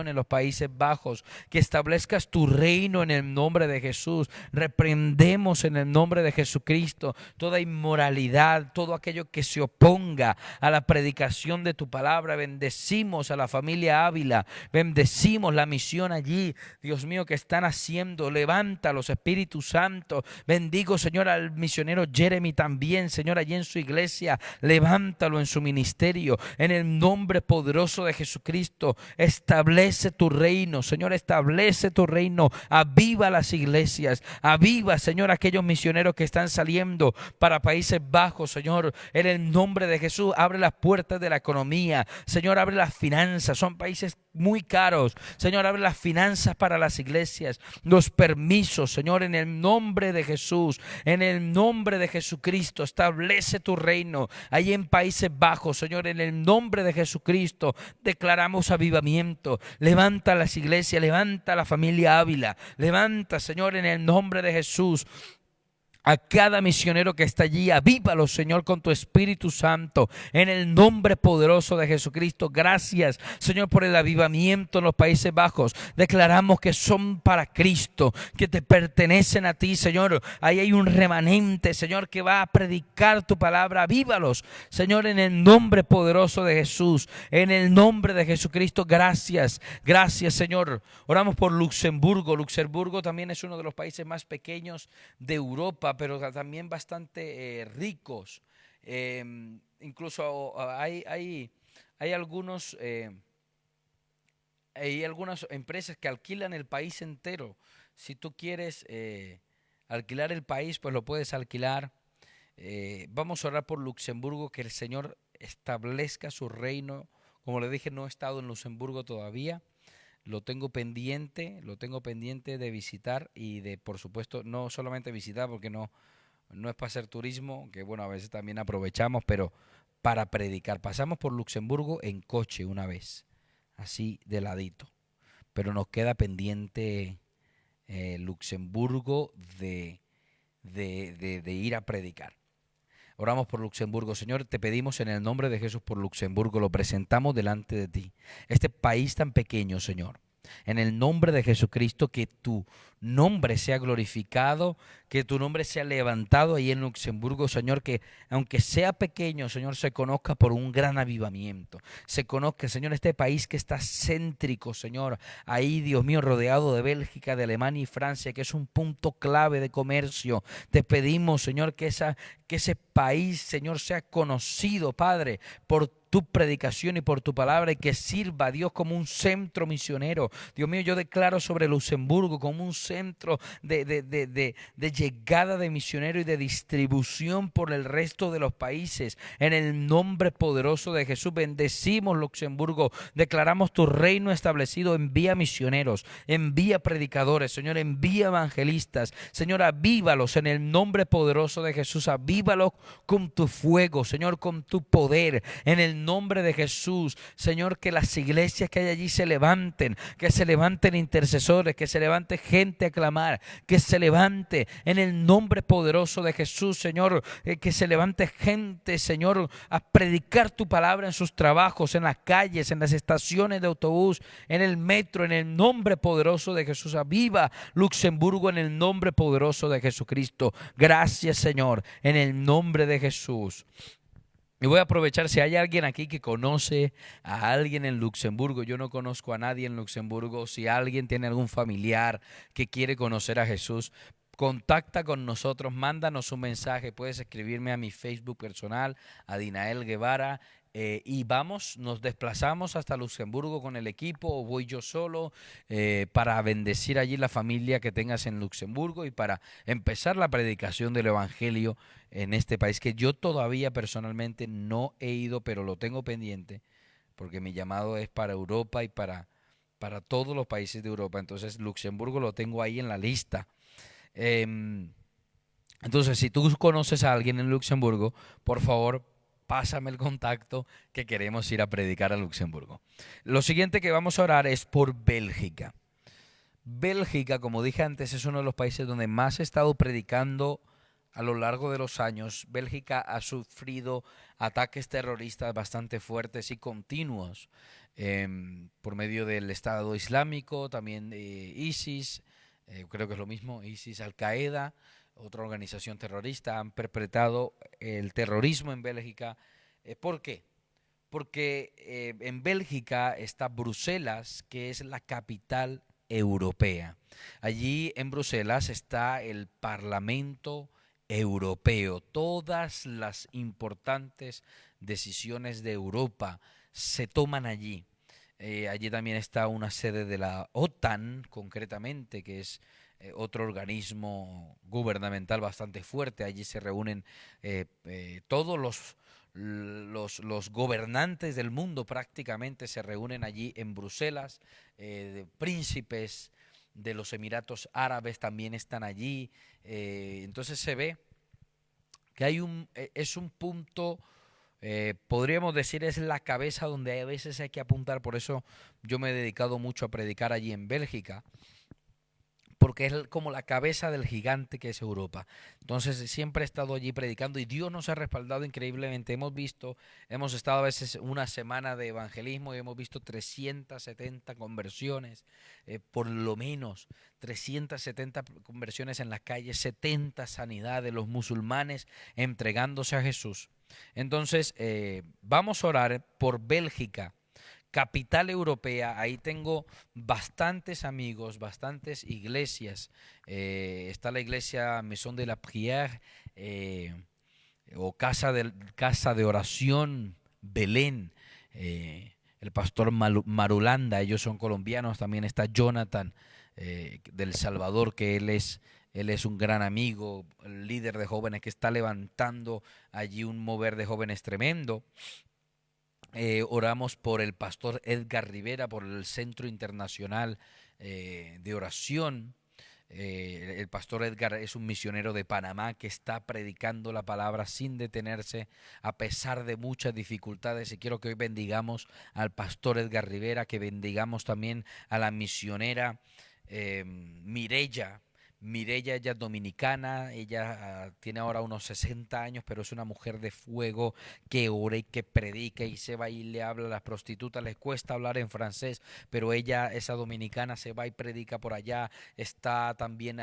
en los Países Bajos, que establezcas tu reino en el nombre de Jesús. Reprendemos en el nombre de Jesucristo toda inmoralidad, todo aquello que se oponga a la predicación de tu palabra. Bendecimos a la familia Ávila, bendecimos la misión allí, Dios mío, que están haciendo. Levántalos, Espíritu Santo. Bendigo, Señor, al misionero Jeremy también, Señor, allí en su iglesia. Levántalo en su ministerio, en el nombre poderoso de Jesucristo. Establece tu reino, Señor, establece tu reino. Aviva las iglesias, aviva, Señor, aquellos misioneros que están saliendo para Países Bajos, Señor, en el nombre de Jesús. Abre las puertas de la economía, Señor, abre las finanzas. Son países muy caros, Señor, abre las finanzas para las iglesias, los permisos, Señor, en el nombre de Jesús, en el nombre de Jesucristo. Establece tu reino allí en Países Bajos, Señor, en el nombre de Jesucristo. Declaramos avivamiento. Levanta las iglesias, levanta la familia Ávila, levanta, Señor, en el nombre de Jesús a cada misionero que está allí. Avívalo, Señor, con tu Espíritu Santo, en el nombre poderoso de Jesucristo. Gracias, Señor, por el avivamiento en los Países Bajos. Declaramos que son para Cristo, que te pertenecen a ti, Señor. Ahí hay un remanente, Señor, que va a predicar tu palabra. Avívalos, Señor, en el nombre poderoso de Jesús, en el nombre de Jesucristo. Gracias, gracias, Señor. Oramos por Luxemburgo. Luxemburgo también es uno de los países más pequeños de Europa, pero también bastante ricos. Incluso hay algunas empresas que alquilan el país entero. Si tú quieres alquilar el país, pues lo puedes alquilar. Vamos a orar por Luxemburgo, que el Señor establezca su reino. Como le dije, no he estado en Luxemburgo todavía. Lo tengo pendiente de visitar y de, por supuesto, no solamente visitar, porque no es para hacer turismo, que bueno, a veces también aprovechamos, pero para predicar. Pasamos por Luxemburgo en coche una vez, así de ladito, pero nos queda pendiente Luxemburgo de ir a predicar. Oramos por Luxemburgo. Señor, te pedimos en el nombre de Jesús por Luxemburgo, lo presentamos delante de ti. Este país tan pequeño, Señor. En el nombre de Jesucristo, que tu nombre sea glorificado, que tu nombre sea levantado ahí en Luxemburgo, Señor, que aunque sea pequeño, Señor, se conozca por un gran avivamiento. Se conozca, Señor, este país que está céntrico, Señor, ahí, Dios mío, rodeado de Bélgica, de Alemania y Francia, que es un punto clave de comercio. Te pedimos, Señor, que ese país, Señor, sea conocido, Padre, por tu predicación y por tu palabra, y que sirva, Dios, como un centro misionero. Dios mío, yo declaro sobre Luxemburgo como un centro de llegada de misioneros y de distribución por el resto de los países. En el nombre poderoso de Jesús, bendecimos Luxemburgo, declaramos tu reino establecido. Envía misioneros, envía predicadores, Señor, envía evangelistas. Señor, avívalos en el nombre poderoso de Jesús, avívalos con tu fuego, Señor, con tu poder, en el nombre de Jesús. Señor, que las iglesias que hay allí se levanten, que se levanten intercesores, que se levante gente a clamar, que se levante en el nombre poderoso de Jesús, Señor, que se levante gente, Señor, a predicar tu palabra en sus trabajos, en las calles, en las estaciones de autobús, en el metro, en el nombre poderoso de Jesús. Aviva Luxemburgo en el nombre poderoso de Jesucristo. Gracias, Señor, en el nombre de Jesús. Y voy a aprovechar, si hay alguien aquí que conoce a alguien en Luxemburgo, yo no conozco a nadie en Luxemburgo, si alguien tiene algún familiar que quiere conocer a Jesús, contacta con nosotros, mándanos un mensaje, puedes escribirme a mi Facebook personal, a Dinael Guevara, y nos desplazamos hasta Luxemburgo con el equipo, o voy yo solo, para bendecir allí la familia que tengas en Luxemburgo y para empezar la predicación del Evangelio en este país, que yo todavía personalmente no he ido, pero lo tengo pendiente, porque mi llamado es para Europa y para todos los países de Europa. Entonces Luxemburgo lo tengo ahí en la lista. Entonces, si tú conoces a alguien en Luxemburgo, por favor, pásame el contacto, que queremos ir a predicar a Luxemburgo. Lo siguiente que vamos a orar es por Bélgica. Bélgica, como dije antes, es uno de los países donde más he estado predicando a lo largo de los años. Bélgica ha sufrido ataques terroristas bastante fuertes y continuos, por medio del Estado Islámico, también ISIS, creo que es lo mismo, ISIS, Al-Qaeda, otra organización terrorista. Han perpetrado el terrorismo en Bélgica. ¿Por qué? Porque en Bélgica está Bruselas, que es la capital europea. Allí en Bruselas está el Parlamento Europeo. Todas las importantes decisiones de Europa se toman allí. Allí también está una sede de la OTAN, concretamente, que es otro organismo gubernamental bastante fuerte. Allí se reúnen todos los gobernantes del mundo, prácticamente se reúnen allí en Bruselas. Príncipes de los Emiratos Árabes también están allí. Entonces se ve que es un punto, podríamos decir, es la cabeza donde a veces hay que apuntar. Por eso yo me he dedicado mucho a predicar allí en Bélgica, porque es como la cabeza del gigante que es Europa. Entonces siempre he estado allí predicando y Dios nos ha respaldado increíblemente. Hemos estado a veces una semana de evangelismo y hemos visto 370 conversiones, por lo menos 370 conversiones en las calles, 70 sanidades, los musulmanes entregándose a Jesús. Entonces vamos a orar por Bélgica, capital europea. Ahí tengo bastantes amigos, bastantes iglesias. Está la iglesia Maison de la Prière, o casa de oración Belén, el pastor Marulanda, ellos son colombianos. También está Jonathan, del Salvador, que él es Él es un gran amigo, el líder de jóvenes que está levantando allí un mover de jóvenes tremendo. Oramos por el pastor Edgar Rivera, por el Centro Internacional de Oración. El pastor Edgar es un misionero de Panamá que está predicando la palabra sin detenerse a pesar de muchas dificultades, y quiero que hoy bendigamos al pastor Edgar Rivera, que bendigamos también a la misionera Mireya. Mireya, ella es dominicana, ella tiene ahora unos 60 años, pero es una mujer de fuego que ora y que predica y se va y le habla a las prostitutas, les cuesta hablar en francés, pero ella, esa dominicana, se va y predica por allá. Está también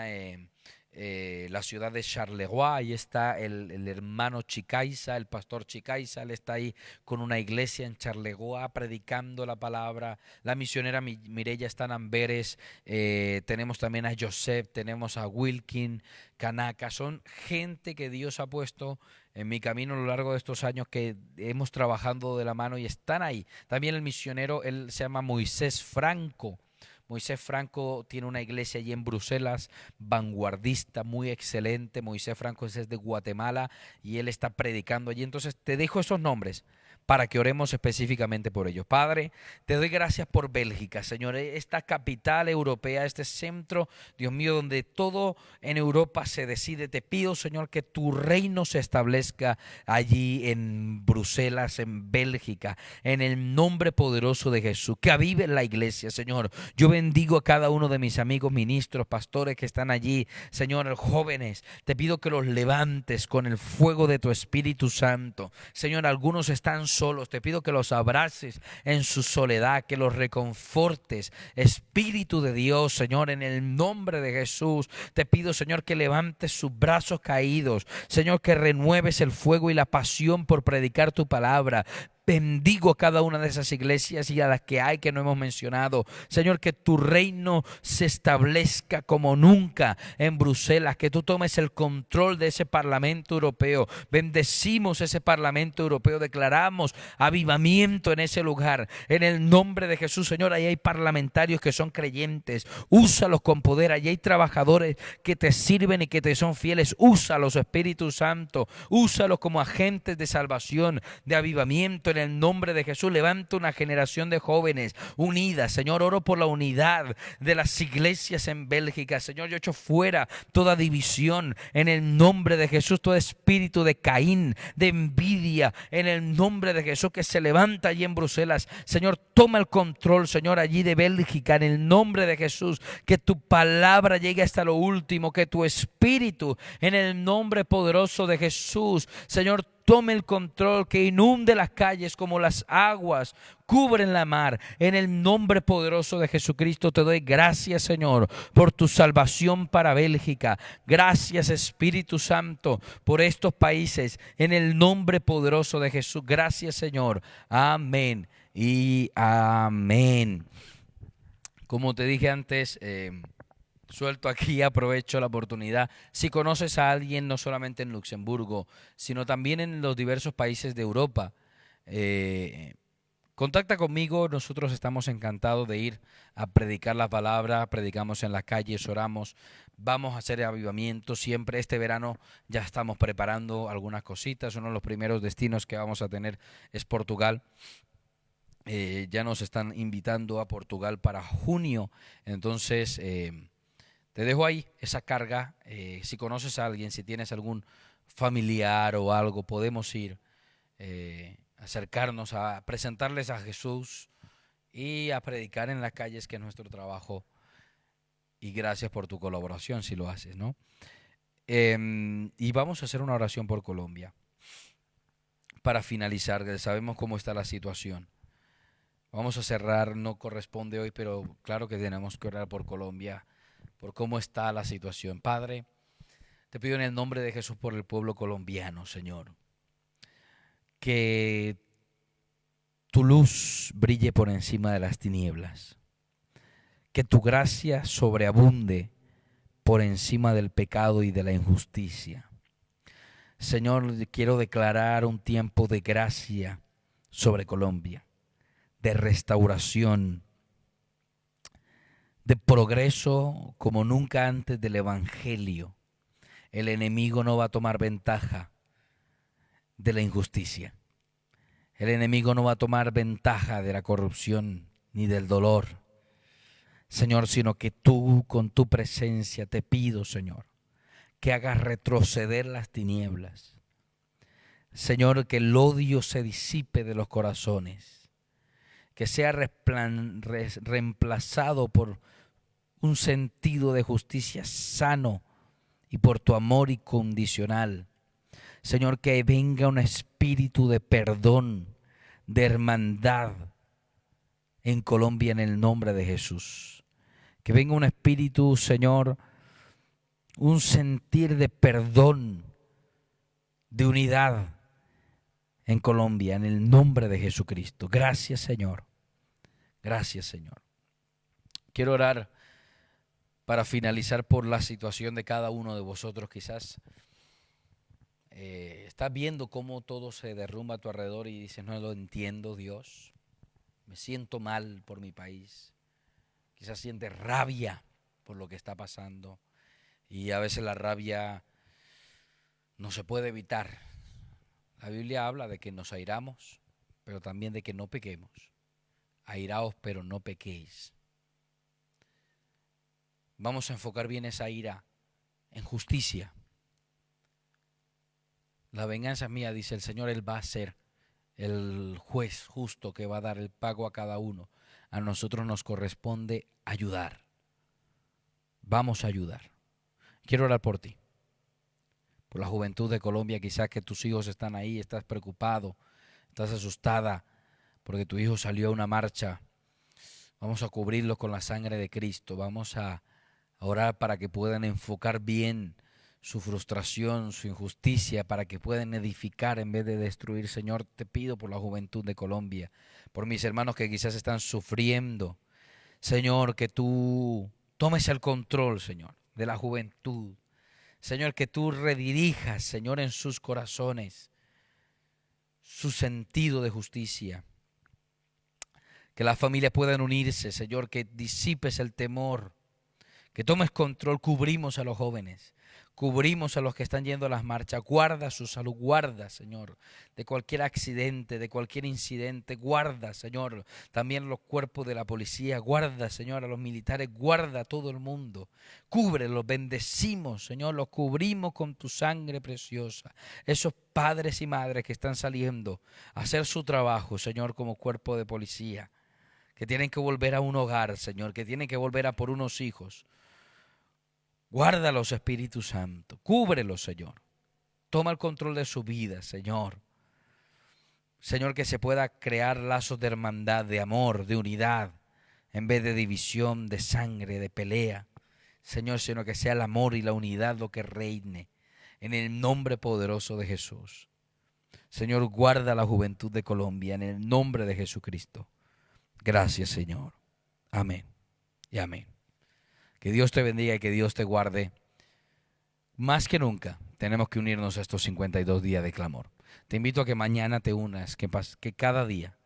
la ciudad de Charleroi, ahí está el hermano Chicaiza, el pastor Chicaiza, él está ahí con una iglesia en Charleroi predicando la palabra. La misionera Mireya está en Amberes, tenemos también a Joseph, tenemos a Wilkin, Kanaka, son gente que Dios ha puesto en mi camino a lo largo de estos años, que hemos trabajado de la mano y están ahí. También el misionero, él se llama Moisés Franco. Moisés Franco tiene una iglesia allí en Bruselas, vanguardista, muy excelente. Moisés Franco es de Guatemala y él está predicando allí. Entonces te dejo esos nombres para que oremos específicamente por ellos. Padre, te doy gracias por Bélgica, Señor, esta capital europea, este centro, Dios mío, donde todo en Europa se decide. Te pido, Señor, que tu reino se establezca allí en Bruselas, en Bélgica, en el nombre poderoso de Jesús. Que avive la iglesia, Señor. Yo bendigo a cada uno de mis amigos ministros, pastores que están allí, Señor, jóvenes. Te pido que los levantes con el fuego de tu Espíritu Santo. Señor, algunos están solos, te pido que los abraces en su soledad, que los reconfortes. Espíritu de Dios, Señor, en el nombre de Jesús, te pido, Señor, que levantes sus brazos caídos. Señor, que renueves el fuego y la pasión por predicar tu palabra. Bendigo a cada una de esas iglesias y a las que hay que no hemos mencionado. Señor, que tu reino se establezca como nunca en Bruselas, que tú tomes el control de ese Parlamento Europeo. Bendecimos ese Parlamento Europeo, declaramos avivamiento en ese lugar. En el nombre de Jesús, Señor, ahí hay parlamentarios que son creyentes. Úsalos con poder. Allí hay trabajadores que te sirven y que te son fieles. Úsalos, Espíritu Santo. Úsalos como agentes de salvación, de avivamiento. En el nombre de Jesús, levanta una generación de jóvenes unidas. Señor, oro por la unidad de las iglesias en Bélgica. Señor, yo echo fuera toda división en el nombre de Jesús, todo espíritu de Caín, de envidia, en el nombre de Jesús, que se levanta allí en Bruselas. Señor, toma el control, Señor, allí de Bélgica, en el nombre de Jesús. Que tu palabra llegue hasta lo último, que tu espíritu, en el nombre poderoso de Jesús, Señor, tome el control, que inunde las calles como las aguas cubren la mar. En el nombre poderoso de Jesucristo te doy gracias, Señor, por tu salvación para Bélgica. Gracias, Espíritu Santo, por estos países. En el nombre poderoso de Jesús. Gracias, Señor. Amén y amén. Como te dije antes, suelto aquí, aprovecho la oportunidad. Si conoces a alguien, no solamente en Luxemburgo, sino también en los diversos países de Europa, contacta conmigo. Nosotros estamos encantados de ir a predicar la palabra. Predicamos en las calles, oramos, vamos a hacer avivamiento siempre. Este verano ya estamos preparando algunas cositas. Uno de los primeros destinos que vamos a tener es Portugal. Ya nos están invitando a Portugal para junio. Entonces te dejo ahí esa carga. Si conoces a alguien, si tienes algún familiar o algo, podemos ir, acercarnos a presentarles a Jesús y a predicar en las calles, que es nuestro trabajo. Y gracias por tu colaboración si lo haces, ¿no? Y vamos a hacer una oración por Colombia para finalizar. Sabemos cómo está la situación. Vamos a cerrar, no corresponde hoy, pero claro que tenemos que orar por Colombia, por cómo está la situación. Padre, te pido en el nombre de Jesús por el pueblo colombiano, Señor, que tu luz brille por encima de las tinieblas, que tu gracia sobreabunde por encima del pecado y de la injusticia. Señor, quiero declarar un tiempo de gracia sobre Colombia, de restauración, de progreso como nunca antes del Evangelio. El enemigo no va a tomar ventaja de la injusticia. El enemigo no va a tomar ventaja de la corrupción ni del dolor, Señor, sino que tú con tu presencia te pido, Señor, que hagas retroceder las tinieblas. Señor, que el odio se disipe de los corazones, que sea reemplazado por un sentido de justicia sano y por tu amor incondicional. Señor, que venga un espíritu de perdón, de hermandad en Colombia en el nombre de Jesús. Que venga un espíritu, Señor, un sentir de perdón, de unidad en Colombia en el nombre de Jesucristo. Gracias, Señor. Gracias, Señor. Quiero orar para finalizar por la situación de cada uno de vosotros. Quizás estás viendo cómo todo se derrumba a tu alrededor y dices, no lo entiendo, Dios. Me siento mal por mi país. Quizás sientes rabia por lo que está pasando. Y a veces la rabia no se puede evitar. La Biblia habla de que nos airamos, pero también de que no pequemos. Airaos, pero no pequéis. Vamos a enfocar bien esa ira en justicia. La venganza es mía, dice el Señor, Él va a ser el juez justo que va a dar el pago a cada uno. A nosotros nos corresponde ayudar. Vamos a ayudar. Quiero orar por ti, por la juventud de Colombia. Quizás que tus hijos están ahí, estás preocupado, estás asustada porque tu hijo salió a una marcha. Vamos a cubrirlo con la sangre de Cristo. Vamos a orar para que puedan enfocar bien su frustración, su injusticia, para que puedan edificar en vez de destruir. Señor, te pido por la juventud de Colombia, por mis hermanos que quizás están sufriendo. Señor, que tú tomes el control, Señor, de la juventud. Señor, que tú redirijas, Señor, en sus corazones su sentido de justicia. Que las familias puedan unirse, Señor, que disipes el temor, que tomes control. Cubrimos a los jóvenes, cubrimos a los que están yendo a las marchas. Guarda su salud, guarda, Señor, de cualquier accidente, de cualquier incidente. Guarda, Señor, también los cuerpos de la policía. Guarda, Señor, a los militares. Guarda a todo el mundo. Cúbrelos, bendecimos, Señor, los cubrimos con tu sangre preciosa. Esos padres y madres que están saliendo a hacer su trabajo, Señor, como cuerpo de policía, que tienen que volver a un hogar, Señor, que tienen que volver a por unos hijos. Guárdalos, Espíritu Santo. Cúbrelos, Señor. Toma el control de su vida, Señor. Señor, que se pueda crear lazos de hermandad, de amor, de unidad, en vez de división, de sangre, de pelea. Señor, sino que sea el amor y la unidad lo que reine. En el nombre poderoso de Jesús. Señor, guarda la juventud de Colombia en el nombre de Jesucristo. Gracias, Señor. Amén y amén. Que Dios te bendiga y que Dios te guarde. Más que nunca tenemos que unirnos a estos 52 días de clamor. Te invito a que mañana te unas, que cada día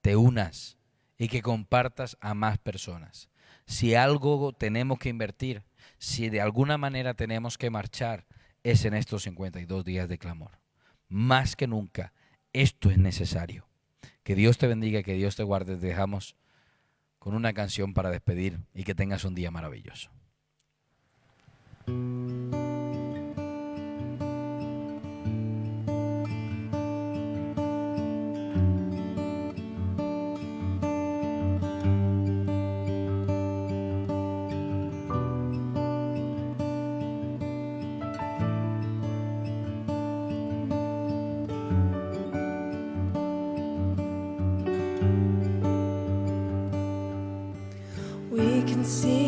te unas y que compartas a más personas. Si algo tenemos que invertir, si de alguna manera tenemos que marchar, es en estos 52 días de clamor. Más que nunca, esto es necesario. Que Dios te bendiga y que Dios te guarde. Te dejamos con una canción para despedir y que tengas un día maravilloso. We can see